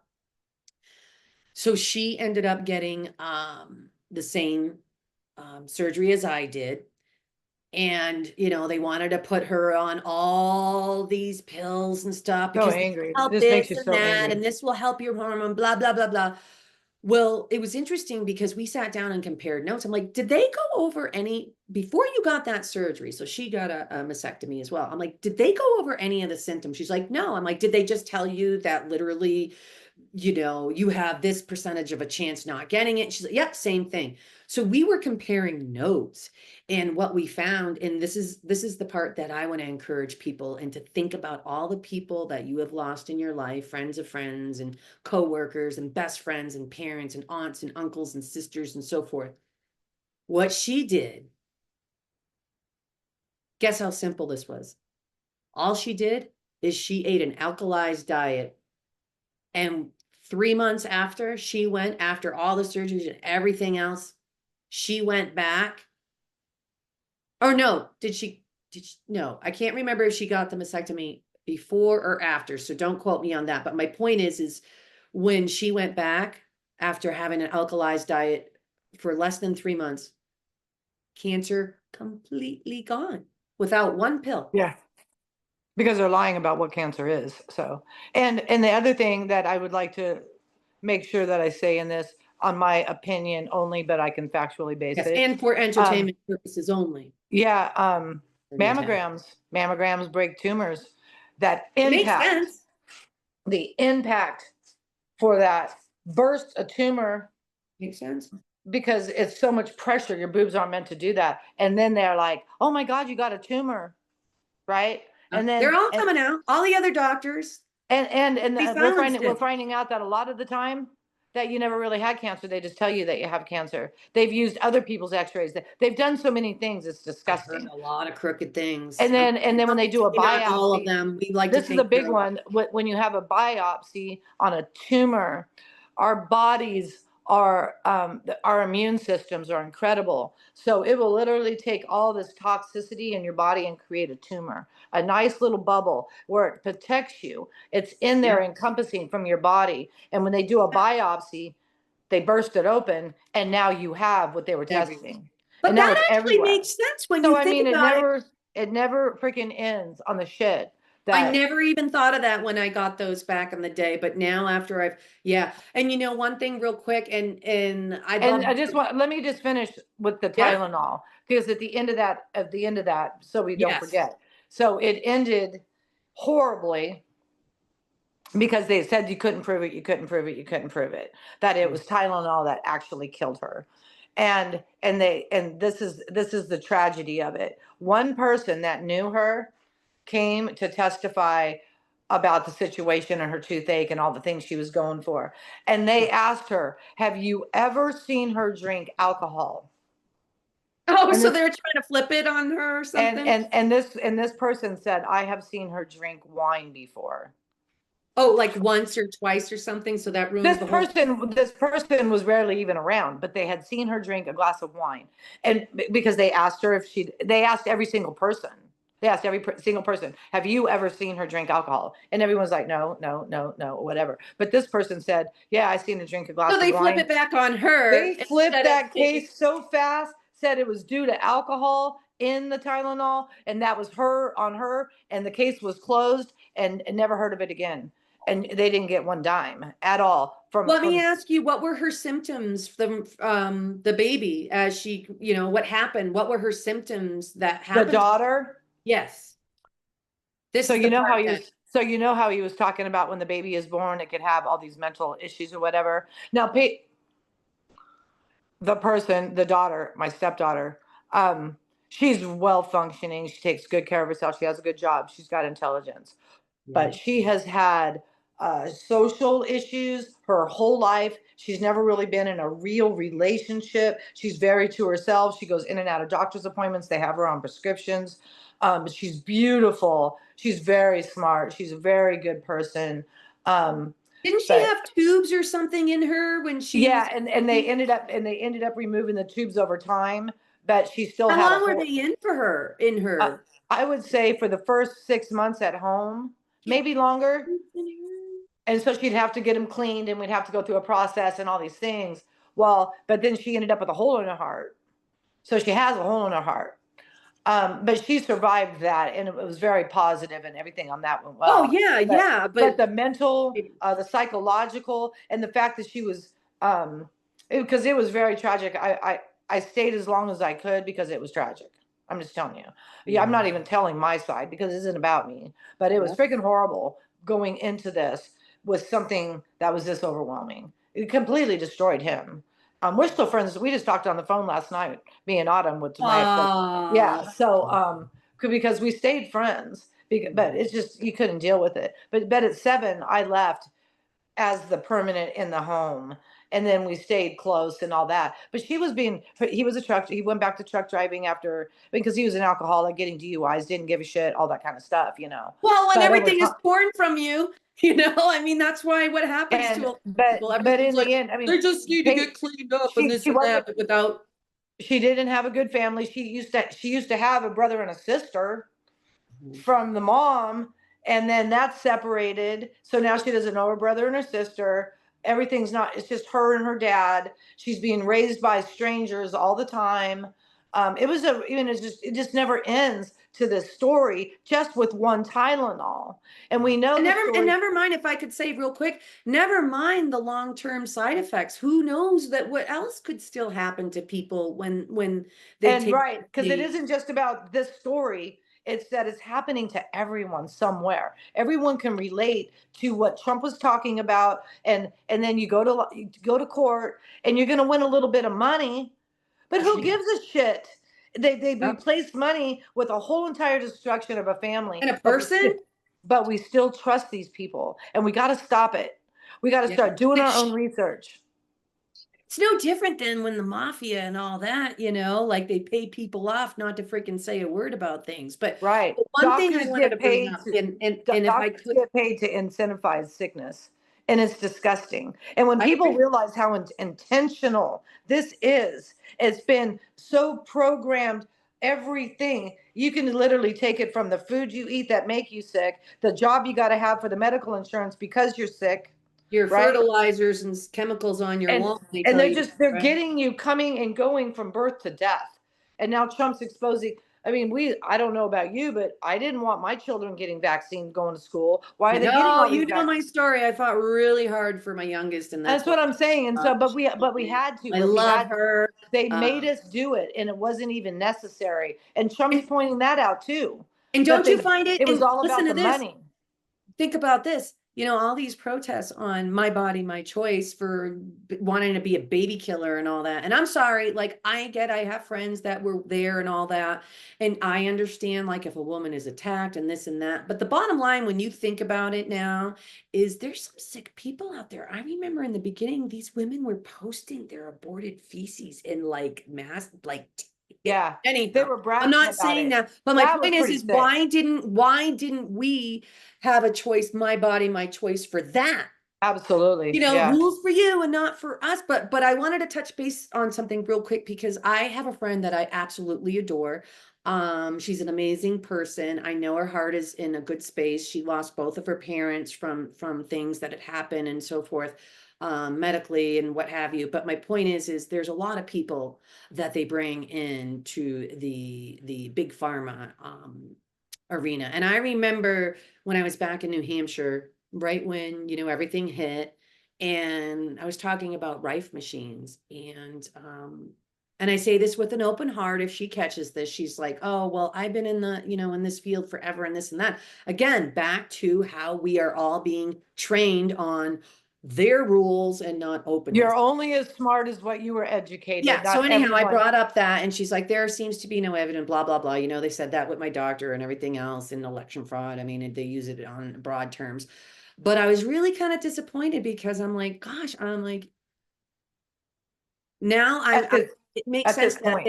So she ended up getting the same surgery as I did. And, they wanted to put her on all these pills and stuff So because this will angry. help This makes this you and so that, angry. and this will help your hormone, blah, blah, blah, blah. Well, it was interesting because we sat down and compared notes. I'm like, did they go over before you got that surgery? So she got a mastectomy as well. I'm like, did they go over any of the symptoms? She's like, no. I'm like, did they just tell you that literally you have this percentage of a chance not getting it. She's like, yep, same thing. So we were comparing notes, and what we found, and this is the part that I want to encourage people, and to think about all the people that you have lost in your life, friends of friends and coworkers and best friends and parents and aunts and uncles and sisters and so forth. What she did, guess how simple this was? All she did is she ate an alkalized diet. And 3 months after she went, after all the surgeries and everything else, she went back. Or no, no, I can't remember if she got the mastectomy before or after. So don't quote me on that. But my point is when she went back after having an alkalized diet for less than 3 months, cancer completely gone without one pill. Yeah. Because they're lying about what cancer is. So, and the other thing that I would like to make sure that I say in this, on my opinion only, but I can factually base Yes, it. and for entertainment purposes only. Yeah, Fantastic. mammograms break tumors. That It makes impact, sense. the impact for that burst a tumor, Makes sense. because it's so much pressure. Your boobs aren't meant to do that, and then they're like, "Oh my God, you got a tumor," right? And They're then all coming out. All the other doctors. and They silenced we're it. finding out that a lot of the time that you never really had cancer. They just tell you that you have cancer. They've used other people's X-rays. They've done so many things. It's I've heard disgusting. a lot of crooked things. And then when they do a Not all of biopsy, them. We like to this is a think they're big all. one. When you have a biopsy on a tumor, our bodies are our immune systems are incredible. So it will literally take all this toxicity in your body and create a tumor, a nice little bubble where it protects you. It's in there Yeah. encompassing from your body. And when they do a biopsy, they burst it open, and now you have what they were Everywhere. testing. And But now that it's actually everywhere. makes sense when So you I think mean, about it. it never freaking ends on the shit I that. never even thought of that when I got those back in the day, but now after yeah. And one thing real quick, and I'd And love. I just want, let me just finish with the Yeah. Tylenol, because at the end of that, so we don't Yes. forget. So it ended horribly because they said you couldn't prove it, you couldn't prove it, you couldn't prove it, that it was Tylenol that actually killed her. And this is the tragedy of it. One person that knew her came to testify about the situation and her toothache and all the things she was going for. And they asked her, "Have you ever seen her drink alcohol?" Oh, And so this they're trying to flip it on her or and something? and and this person said, "I have seen her drink wine before." Oh, like once or twice or something. So that ruins This the whole. person, this person was rarely even around, but they had seen her drink a glass of wine, and because they asked her if she, they asked every single person, they asked every single person, "Have you ever seen her drink alcohol?" And everyone's like, "No, no, no, no, whatever." But this person said, "Yeah, I seen her drink a So glass of they flip wine." it back on her They flipped instead of that taking. case so fast, said it was due to alcohol in the Tylenol, and that was her on her, and the case was closed, and never heard of it again. And they didn't get one dime at all Let me from ask you, what were her symptoms from the baby as she, what happened? What were her symptoms that the happened? daughter. Yes. This So is the you know part how he that, was. So you know how he was talking about when the baby is born, it could have all these mental issues or whatever. Now, the person, the daughter, my stepdaughter, she's well functioning. She takes good care of herself. She has a good job. She's got intelligence, yeah. but she has had social issues her whole life. She's never really been in a real relationship. She's very to herself. She goes in and out of doctor's appointments. They have her on prescriptions. But she's beautiful. She's very smart. She's a very good person. Um, Didn't she but have tubes or something in her when she was yeah, and they baby? ended up removing the tubes over time, but she still How had a long were whole. they in Uh, her? I would say for the first 6 months at home, She had maybe longer. tubes in her? And so she'd have to get them cleaned, and we'd have to go through a process and all these things. Well, but then she ended up with a hole in her heart. So she has a hole in her heart. But she survived that, and it was very positive, and everything on that went Oh well. yeah, But yeah, but but the mental, the psychological, and the fact that she was, because it was very tragic. I stayed as long as I could because it was tragic. I'm just telling you. Yeah, I'm yeah, not even telling my side because it isn't about me. But it was yeah. freaking horrible going into this. with something that was this overwhelming. It completely destroyed him. We're still friends. We just talked on the phone last night, me and Autumn, with my ex. Oh, Yeah. So, because we stayed friends, but it's just, you couldn't deal with it. But at 7, I left as the permanent in the home. And then we stayed close and all that. But he was a truck, he went back to truck driving after, because he was an alcoholic, getting DUIs, didn't give a shit, all that kind of stuff, you know. well, and But over everything is time, torn from you, you know? I mean, that's why what happens to a and lot of people, but everyone's in like, the end, I mean, they just need to get cleaned up and this she and wasn't, that, but without, she didn't have a good family. She used to have a brother and a sister from the mom, and then that's separated, so now she doesn't know her brother and her sister. Everything's not, it's just her and her dad. She's being raised by strangers all the time. It just never ends to this story, just with one Tylenol. And we know the and story. never mind, if I could say real quick, never mind the long-term side effects. Who knows that what else could still happen to people when they And take right, because it the isn't just about this story, it's that it's happening to everyone somewhere. Everyone can relate to what Trump was talking about, and then you go to court, and you're going to win a little bit of money, but who gives a shit? They Yep. replaced money with a whole entire destruction of a family, And a but person, we still trust these people, and we got to stop it. We got to yeah. start doing our own research. It's no different than when the mafia and all that, you know, like they pay people off not to freaking say a word about things. But Right. one thing I wanted to bring up, and if I Doctors could, get paid to incentivize sickness, and it's disgusting. And when I people agree. realize how intentional this is, it's been so programmed. Everything, you can literally take it from the food you eat that make you sick, the job you got to have for the medical insurance because you're sick, Your right? fertilizers and chemicals on your and lawn, they and tell they're you, just, they're right? getting you coming and going from birth to death. And now Trump's exposing. I mean, I don't know about you, but I didn't want my children getting vaccines going to school. Why are they getting No, all these you know my vaccines? story. I fought really hard for my youngest, and that's That's why what I'm saying. And so, but we had to, I love her. they made Um, us do it, and it wasn't even necessary. And Trump's and, pointing that out too. and But don't you find it? it was And all listen about to the this. money. Think about this. You know, all these protests on my body, my choice for wanting to be a baby killer and all that. And I'm sorry, like I have friends that were there and all that. And I understand like if a woman is attacked and this and that. But the bottom line, when you think about it now, is there's some sick people out there. I remember in the beginning, these women were posting their aborted feces in like mass, like Yeah, they anyhow. were I'm bragging not about saying it. that, but my That was point pretty is sick. why didn't we have a choice, my body, my choice for that? You Absolutely, know, yeah. rules for you and not for us. But I wanted to touch base on something real quick because I have a friend that I absolutely adore. She's an amazing person. I know her heart is in a good space. She lost both of her parents from things that had happened and so forth, medically and what have you. But my point is there's a lot of people that they bring into the big pharma arena. And I remember when I was back in New Hampshire, right when, you know, everything hit, and I was talking about Rife machines, and I say this with an open heart. If she catches this, she's like, oh, well, I've been in the, you know, in this field forever and this and that. Again, back to how we are all being trained on their rules and not You're openness. only as smart as what you were educated. Yeah. So Not anyhow, I everyone. brought up that, and she's like, there seems to be no evidence, blah, blah, blah. You know, they said that with my doctor and everything else in election fraud. I mean, they use it on broad terms. But I was really kind of disappointed because I'm like, gosh, I'm like, now At this it makes at sense this that point.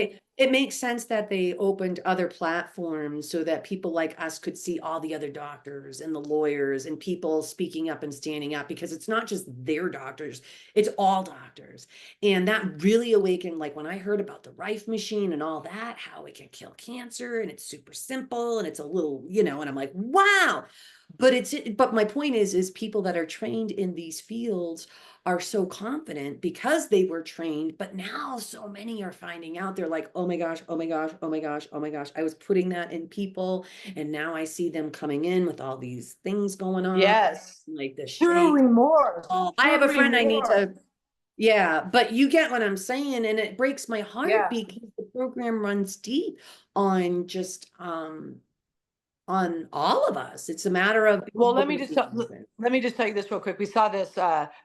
they opened other platforms so that people like us could see all the other doctors and the lawyers and people speaking up and standing up, because it's not just their doctors, it's all doctors. And that really awakened, like when I heard about the Rife machine and all that, how it can kill cancer and it's super simple and it's a little, you know, and I'm like, wow. But my point is people that are trained in these fields are so confident because they were trained, but now so many are finding out. They're like, oh my gosh, oh my gosh, oh my gosh, oh my gosh. I was putting that in people, and now I see them coming in with all these things going on, Yes. like the True shake. remorse. Oh, I have True a friend I need remorse. to, yeah, but you get what I'm saying, and it breaks my heart Yeah. because the program runs deep on just on all of us. It's a matter of Well, being able to be open. let me just tell you this real quick. We saw this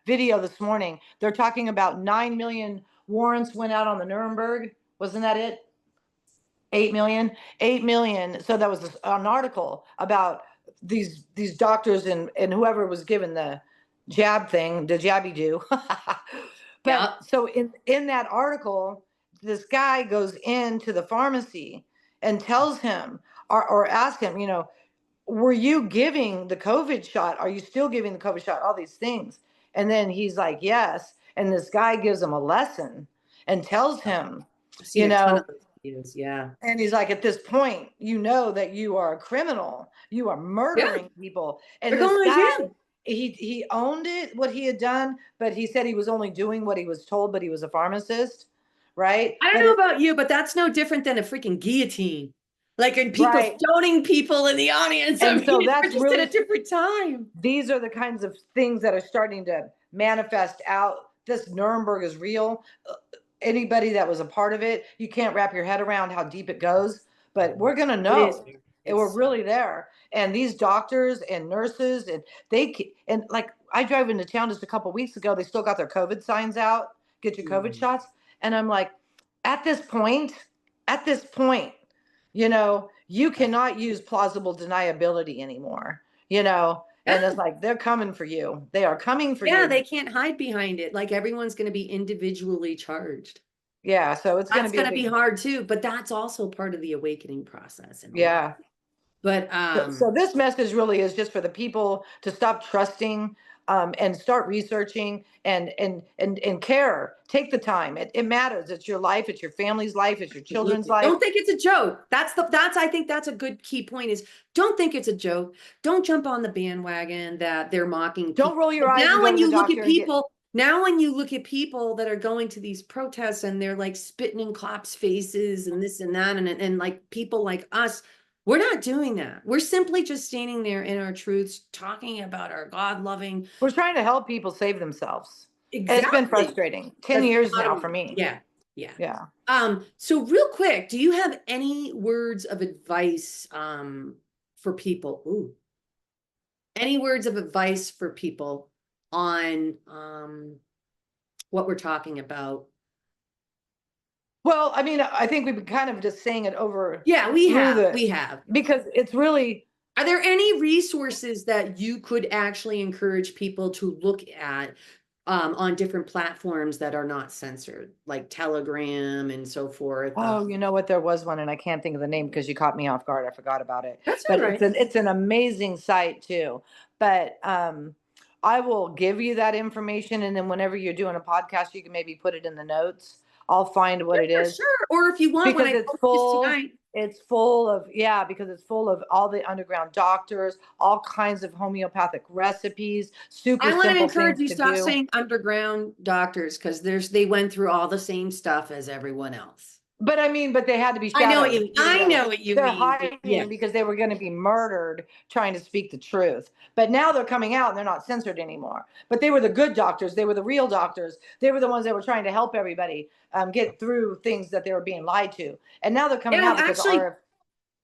video this morning. They're talking about 9 million warrants went out on the Nuremberg. Wasn't that it? 8 million. 8 million. So that was an article about these doctors and whoever was given the jab thing, the jabby do. But Yeah. so in that article, this guy goes into the pharmacy and tells him or asks him, were you giving the COVID shot? Are you still giving the COVID shot? All these things. And then he's like, yes. And this guy gives him a lesson and tells him, I've seen you a ton know, of those videos. Yeah. and he's like, at this point, you know that you are a criminal. You are Yeah. murdering people. They're And this going to guy, jail. he owned it, what he had done, but he said he was only doing what he was told, but he was a pharmacist, right? I don't But know about you, but that's no different than a freaking guillotine. Like, and people right. stoning people in the audience. I And so mean, we're that's just at really, a different time. these are the kinds of things that are starting to manifest out. This Nuremberg is real. Anybody that was a part of it, you can't wrap your head around how deep it goes, but we're going to It is. know. And we're It's really there. And these doctors and nurses, and and like I drove into town just a couple weeks ago, they still got their COVID signs out, get your COVID shots. And I'm like, at this point, at this point, you cannot use plausible deniability anymore, and yeah. it's like, they're coming for you. They are coming for Yeah, you. they can't hide behind it. Like everyone's going to be individually charged. Yeah. So it's going to That's be a going to be big, hard too, but that's also part of the awakening process in a way. yeah. But So this message really is just for the people to stop trusting, and start researching and care. Take the time. It matters. It's your life. It's your family's life. It's your children's absolutely. life. Don't think it's a joke. That's I think that's a good key point is don't think it's a joke. Don't jump on the bandwagon that they're mocking Don't people. roll your But eyes and now go when to the you look at doctor and get. people, now when you look at people that are going to these protests and they're like spitting in cops' faces and this and that and like people like us, we're not doing that. We're simply just standing there in our truths, talking about our God-loving. We're trying to help people save themselves. And it's been Exactly. frustrating. 10 That's the years now bottom for line. me. Yeah. Yeah. Yeah. So real quick, do you have any words of advice for people? Ooh, any words of advice for people on what we're talking about? Well, I mean, I think we've been kind of just saying it over Yeah, we through have. the, We have. because it's really, Are there any resources that you could actually encourage people to look at on different platforms that are not censored, like Telegram and so forth? oh, you know what? There was one, and I can't think of the name because you caught me off guard. I forgot about it. That's all But it's right. an amazing site too. But I will give you that information, and then whenever you're doing a podcast, you can maybe put it in the notes. I'll find what it Sure, is, sure. Or if you want, when because I it's post this full. tonight, It's full of, yeah, because it's full of all the underground doctors, all kinds of homeopathic recipes, super I want to simple encourage things you to stop do. saying underground doctors because they went through all the same stuff as everyone else. But I mean, but they had to be I know what you shadowed. mean. I know what you They're mean. Yeah. hiding because they were going to be murdered trying to speak the truth. But now they're coming out and they're not censored anymore. But they were the good doctors. They were the real doctors. They were the ones that were trying to help everybody get through things that they were being lied to. And now they're coming Yeah, out because actually,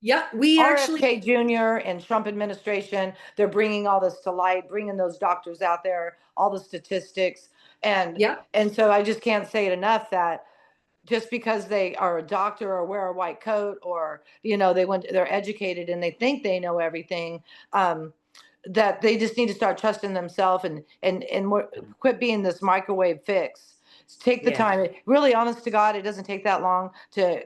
yeah, we actually, RFK Jr. and Trump administration, they're bringing all this to light, bringing those doctors out there, all the statistics. And yeah, and so I just can't say it enough that just because they are a doctor or wear a white coat, or they're educated and they think they know everything, that they just need to start trusting themselves and quit being this microwave fix. Take the yeah. time. Really, honest to God, it doesn't take that long to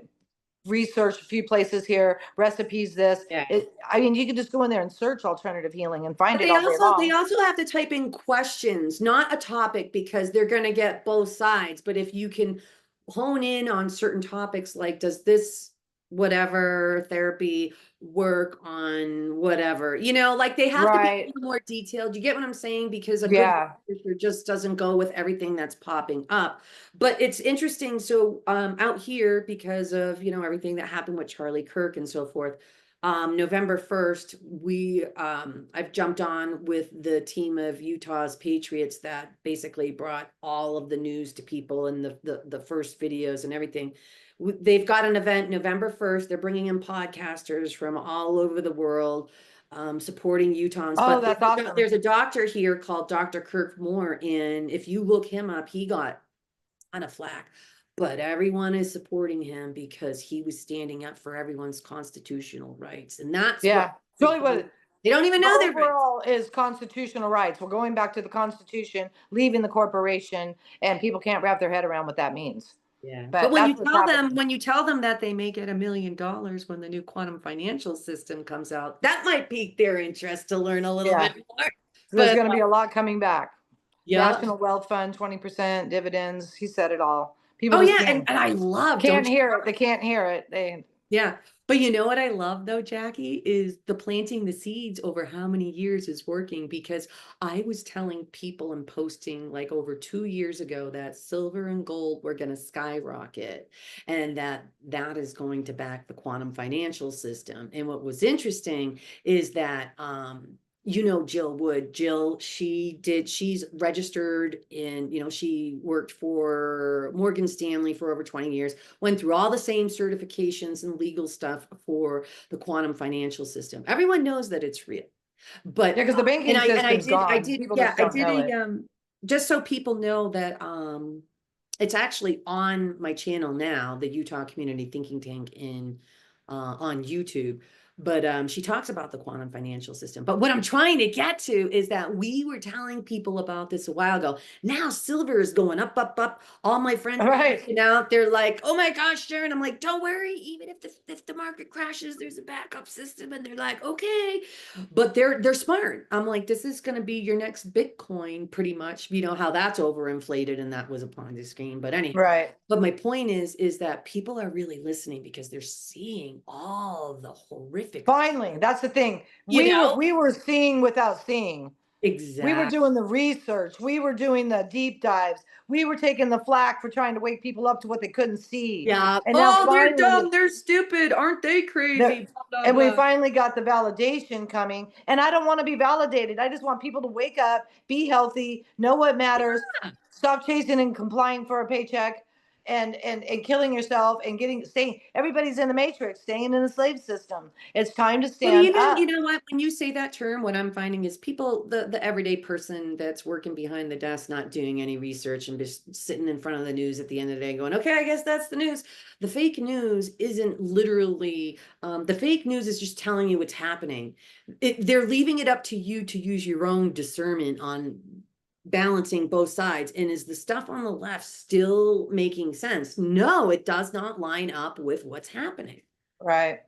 research a few places here, recipes, this. Yeah. I mean, you can just go in there and search alternative healing and find But it all day they long. also have to type in questions, not a topic, because they're going to get both sides. But if you can hone in on certain topics, like does this whatever therapy work on whatever, like they have to be a Right. little more detailed. You get what I'm saying? Because a good Yeah. researcher just doesn't go with everything that's popping up. But it's interesting. So out here, because of everything that happened with Charlie Kirk and so forth, November 1st, I've jumped on with the team of Utah's Patriots that basically brought all of the news to people and the first videos and everything. They've got an event November 1st. They're bringing in podcasters from all over the world, supporting Utahns. Oh, But that's awesome. there's a doctor here called Dr. Kirk Moore, and if you look him up, he got a ton of flack. But everyone is supporting him because he was standing up for everyone's constitutional rights. And that's Yeah. what Really what they don't even the know their rights. overall is constitutional rights. We're going back to the Constitution, leaving the corporation, and people can't wrap their head around what that means. Yeah. But But that's what's happening. when you tell them that they may get $1 million when the new quantum financial system comes out, that might pique their interest to learn a little Yeah. bit more. There's But going to be a lot coming back. yeah. National Wealth Fund, 20% dividends. He said it all. People Oh just yeah, and I love can't hear it. They can't hear it. Yeah. But you know what I love though, Jackie, is the planting the seeds over how many years is working, because I was telling people and posting like over 2 years ago that silver and gold were going to skyrocket and that is going to back the quantum financial system. And what was interesting is that you know, Jill Wood. Jill, she's registered in, she worked for Morgan Stanley for over 20 years, went through all the same certifications and legal stuff for the quantum financial system. Everyone knows that it's real. But Yeah, because the banking system's gone. I did, People yeah, just I don't did know it. just so people know that it's actually on my channel now, the Utah Community Thinking Tank on YouTube. But she talks about the quantum financial system. But what I'm trying to get to is that we were telling people about this a while ago. Now silver is going up, up, up. All my friends Right. out, they're like, "Oh my gosh, Sharon!" I'm like, "Don't worry. Even if the market crashes, there's a backup system." And they're like, "Okay," but they're smart. I'm like, "This is going to be your next Bitcoin, pretty much." You know how that's overinflated, and that was a Ponzi scheme. But anyhow. Right. But my point is that people are really listening because they're seeing all the horrific. Finally, that's the thing. You know? We were seeing without seeing. Exactly. We were doing the research. We were doing the deep dives. We were taking the flack for trying to wake people up to what they couldn't see. Yeah. And now They're finally, dumb. They're stupid. Aren't they crazy? Blah, blah, and we blah. finally got the validation coming. And I don't want to be validated. I just want people to wake up, be healthy, know what matters, Yeah. stop chasing and complying for a paycheck, and killing yourself and staying. Everybody's in the matrix, staying in the slave system. It's time to But stand up. you know what? When you say that term, what I'm finding is people, the everyday person that's working behind the desk, not doing any research and just sitting in front of the news at the end of the day going, "Okay, I guess that's the news." The fake news isn't literally, the fake news is just telling you what's happening. They're leaving it up to you to use your own discernment on balancing both sides. And is the stuff on the left still making sense? No, it does not line up with what's happening. Right.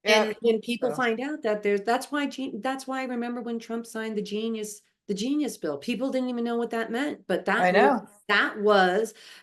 Yeah. And when people find out that that's why I remember when Trump signed the genius bill, people didn't even know what that meant, but I know.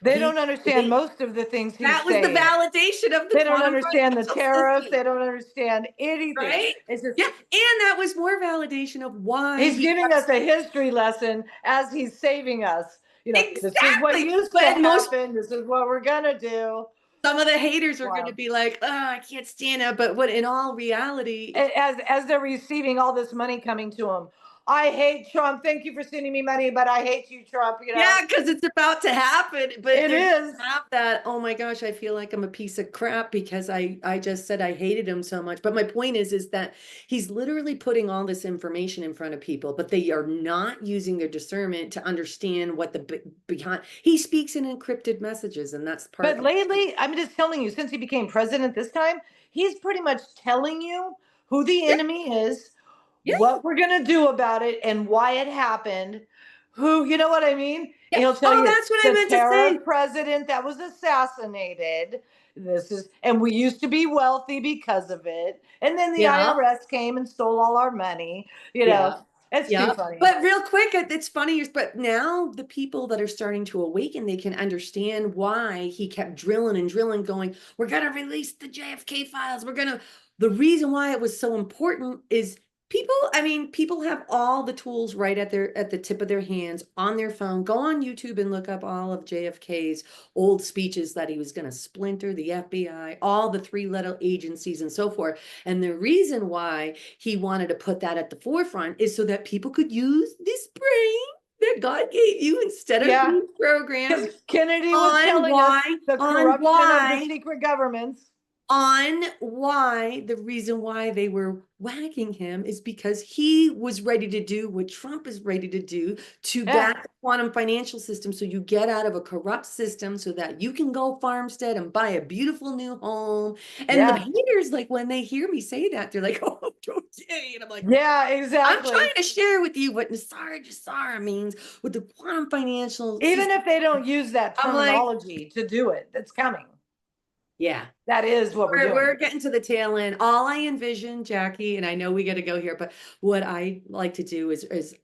They don't understand most of the things he's that was saying. The validation of the They don't understand the tariffs. system. They don't understand anything. Right? It's just, yeah, and that was more validation of why he's giving us a history lesson as he's saving us. You know, exactly. This is what used to happen. This is what we're gonna do. Some of the haters are going to be like, "Oh, I can't stand it." But what in all reality, as they're receiving all this money coming to them, I hate Trump. Thank you for sending me money, but I hate you, Trump. You know? Yeah, because it's about to happen. But it is. Have that. Oh my gosh, I feel like I'm a piece of crap because I just said I hated him so much. But my point is that he's literally putting all this information in front of people, but they are not using their discernment to understand what the behind. He speaks in encrypted messages, and that's part. But lately, I'm just telling you, since he became president this time, he's pretty much telling you who the enemy is. Yeah. What we're going to do about it and why it happened. Who, you know what I mean? Yeah. He'll tell you That's what I meant to say. President that was assassinated. And we used to be wealthy because of it. And then the IRS came and stole all our money. You know, it's too funny. But real quick, it's funny. But now the people that are starting to awaken, they can understand why he kept drilling and drilling, going, "We're going to release the JFK files. The reason why it was so important is People, I mean, people have all the tools right at the tip of their hands on their phone. Go on YouTube and look up all of JFK's old speeches that he was going to splinter the FBI, all the three-letter agencies and so forth. And the reason why he wanted to put that at the forefront is so that people could use this brain that God gave you instead of Yeah, being programmed because Kennedy was on telling us why, the on corruption of the why secret governments. on why the reason why they were whacking him is because he was ready to do what Trump is ready to do to Yeah, back the quantum financial system so you get out of a corrupt system so that you can go farmstead and buy a beautiful new home. And the yeah, haters, like when they hear me say that, they're like, oh, okay. And I'm like, yeah, I'm exactly. trying to share with you what Nasara Jasara means with the quantum financial Even system. if they don't use that I'm like, terminology to do it, that's coming. yeah. That is what we're We're doing. getting to the tail end. All I envision, Jackie, and I know we got to go here, but what I like to do is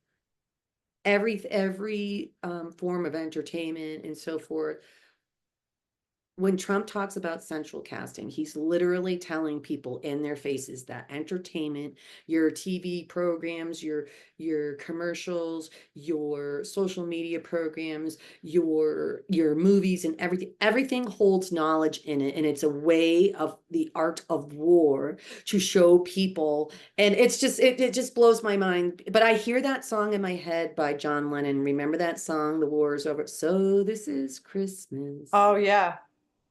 every form of entertainment and so forth. When Trump talks about central casting, he's literally telling people in their faces that entertainment, your TV programs, your commercials, your social media programs, your movies and everything holds knowledge in it. And it's a way of the art of war to show people. And it's just it just blows my mind. But I hear that song in my head by John Lennon. Remember that song, The War is Over. So this is Christmas. Oh yeah,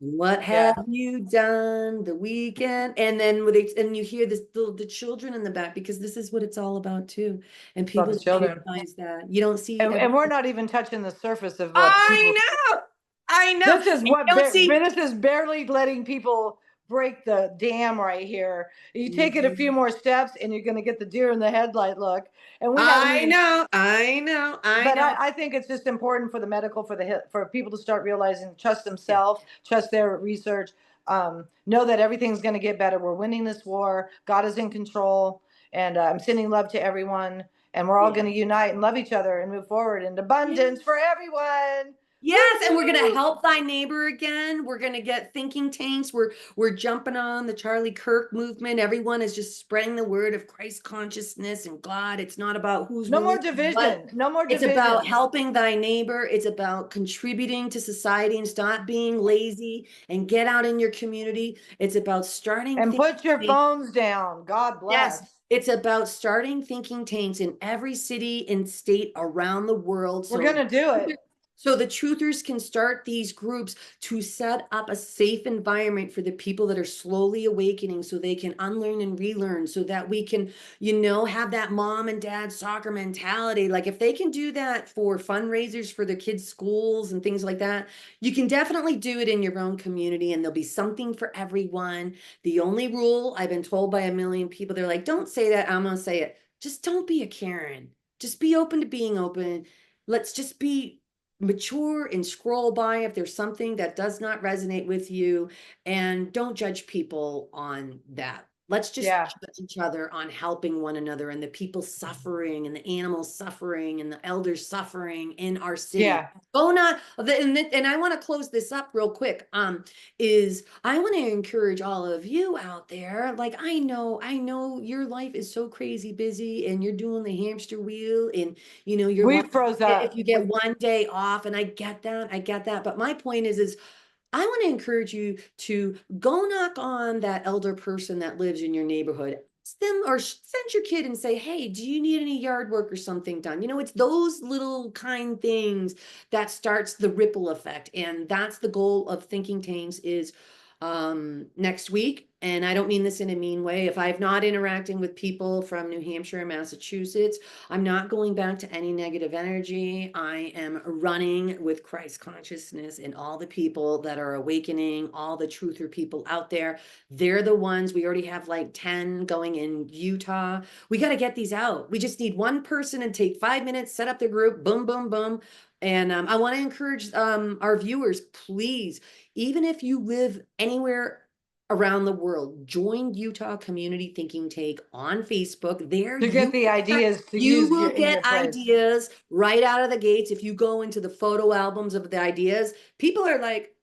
What have yeah. you done the weekend? And then and you hear the children in the back because this is what it's all about too. And About people the don't children. realize that. You don't see And we're not even touching the surface of what I people. know. I know. This is And you what don't see. this is barely letting people break the dam right here. You take it a few Mhm. more steps, and you're going to get the deer in the headlight look. And we haven't I even. know. I know. I But know. I think it's just important for the medical, for people to start realizing, trust Yeah. themselves, trust their research, know that everything's going to get better. We're winning this war. God is in control, and I'm sending love to everyone. And we're all Yeah. going to unite and love each other and move forward in abundance Yes. for everyone. Yes, and we're gonna Woo! help thy neighbor again. We're gonna get thinking tanks. We're jumping on the Charlie Kirk movement. Everyone is just spreading the word of Christ consciousness and God. It's not about who's No more ruling what. division. No more It's about division. helping thy neighbor. It's about contributing to society and stop being lazy and get out in your community. It's about starting And thinking put your tanks. phones down. God Yes, bless. it's about starting thinking tanks in every city and state around the world. We're going to do it. So the truthers can start these groups to set up a safe environment for the people that are slowly awakening so they can unlearn and relearn so that we can, have that mom and dad soccer mentality. Like if they can do that for fundraisers for their kids' schools and things like that, you can definitely do it in your own community and there'll be something for everyone. The only rule I've been told by a million people, they're like, don't say that. I'm going to say it. Just don't be a Karen. Just be open to being open. Let's just be mature and scroll by if there's something that does not resonate with you and don't judge people on that. Let's just Yeah. judge each other on helping one another and the people suffering and the animals suffering and the elders suffering in our city. Yeah. Go not and I want to close this up real quick. Is I want to encourage all of you out there. Like I know your life is so crazy busy and you're doing the hamster wheel and you're We lucky froze if up. you get one day off, and I get that. But my point is I want to encourage you to go knock on that elder person that lives in your neighborhood. Ask them or send your kid and say, hey, do you need any yard work or something done? It's those little kind things that starts the ripple effect. And that's the goal of thinking tanks is next week. And I don't mean this in a mean way. If I've not interacting with people from New Hampshire and Massachusetts, I'm not going back to any negative energy. I am running with Christ consciousness and all the people that are awakening, all the truther people out there. They're the ones, we already have like 10 going in Utah. We got to get these out. We just need one person and take 5 minutes, set up their group, boom, boom, boom. And I want to encourage our viewers, please, even if you live anywhere around the world, join Utah Community Thinking Tank on Facebook. There To get the ideas to you use will in get your place. ideas right out of the gates. If you go into the photo albums of the ideas, people are like,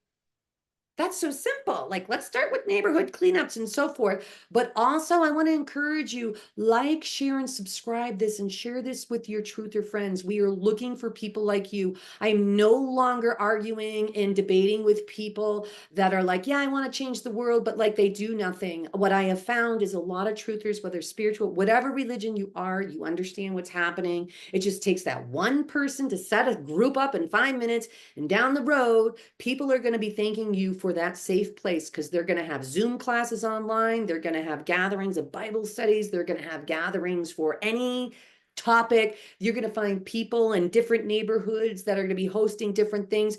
That's so simple. Like, let's start with neighborhood cleanups and so forth. But also, I want to encourage you, like, share, and subscribe this and share this with your truther friends. We are looking for people like you. I'm no longer arguing and debating with people that are like, yeah, I want to change the world, but like they do nothing. What I have found is a lot of truthers, whether spiritual, whatever religion you are, you understand what's happening. It just takes that one person to set a group up in 5 minutes, and down the road, people are going to be thanking you for that safe place, because they're going to have Zoom classes online. They're going to have gatherings of Bible studies. They're going to have gatherings for any topic. You're going to find people in different neighborhoods that are going to be hosting different things.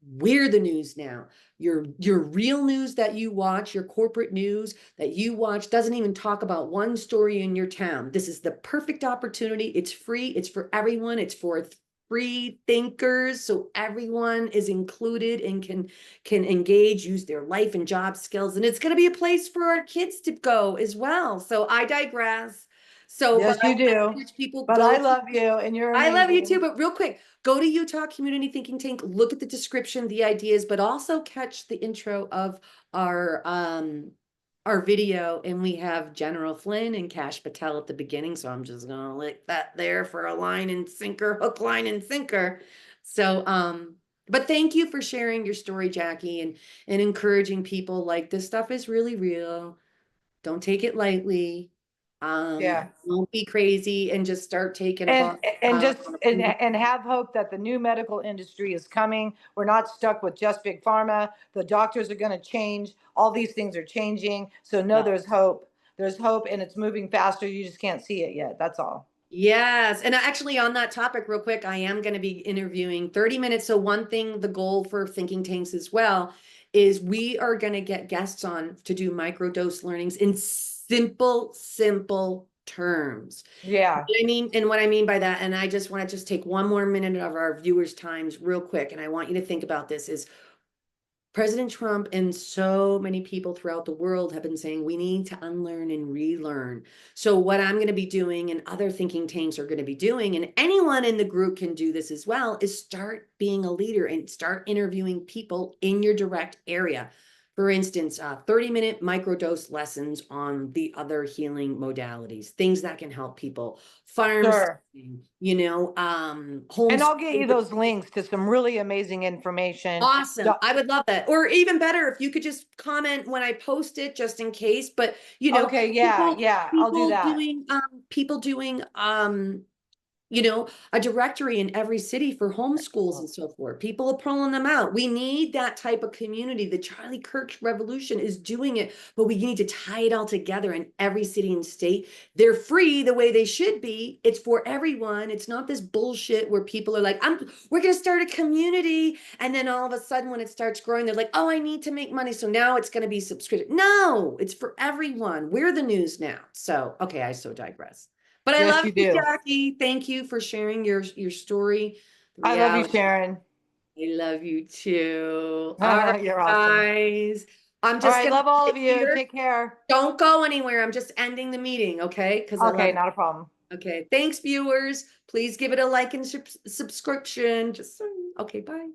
We're the news now. Your real news that you watch, your corporate news that you watch, doesn't even talk about one story in your town. This is the perfect opportunity. It's free. It's for everyone. It's for free thinkers, so everyone is included and can engage, use their life and job skills, and it's going to be a place for our kids to go as well. So I digress. So, but Yes, I you want to do. encourage people, But go. I love you and you're I love you too, amazing. but real quick, go to Utah Community Thinking Tank, look at the description, the ideas, but also catch the intro of our our video, and we have General Flynn and Cash Patel at the beginning. So I'm just gonna lick that there for a line and sinker, hook, line, and sinker. So but thank you for sharing your story, Jackie, and encouraging people. Like, this stuff is really real. Don't take it lightly. Yeah. Don't be crazy, and just start taking And hawk and just on a and have hope that the new medical industry is coming. We're not stuck with just big pharma. The doctors are going to change. All these things are changing. So no, yeah. there's hope. There's hope and it's moving faster. You just can't see it yet. That's all. Yes. And actually, on that topic, real quick, I am going to be interviewing 30 minutes. So, one thing, the goal for thinking tanks as well, is we are going to get guests on to do microdose learnings in simple terms. Yeah. I mean, and what I mean by that, and I just want to just take one more minute of our viewers' times real quick, and I want you to think about this, is President Trump and so many people throughout the world have been saying we need to unlearn and relearn. So, what I'm going to be doing, and other thinking tanks are going to be doing, and anyone in the group can do this as well, is start being a leader and start interviewing people in your direct area. For instance, 30-minute microdose lessons on the other healing modalities, things that can help people, farms, Sure. And I'll get homeschooling. you those links to some really amazing information. Awesome. I would love that. Or even better, if you could just comment when I post it, just in case. But Okay, yeah, people yeah, I'll do people that. doing a directory in every city for homeschools and so forth. People are pulling them out. We need that type of community. The Charlie Kirk revolution is doing it, but we need to tie it all together in every city and state. They're free the way they should be. It's for everyone. It's not this bullshit where people are like, we're going to start a community. And then all of a sudden, when it starts growing, they're like, oh, I need to make money. So now it's going to be subscription. No, it's for everyone. We're the news now. So, okay, I so digress. But I Yes, love you you, do. Jackie. Thank you for sharing your story, the I love you, reality. Sharon. I love you too. All right, You're awesome. guys. I'm All just right, gonna love all sit of you. here. Take care. Don't go anywhere. I'm just ending the meeting, okay? Because I love Okay, it. not a problem. Okay. Thanks, viewers. Please give it a like and subscription. Okay, bye.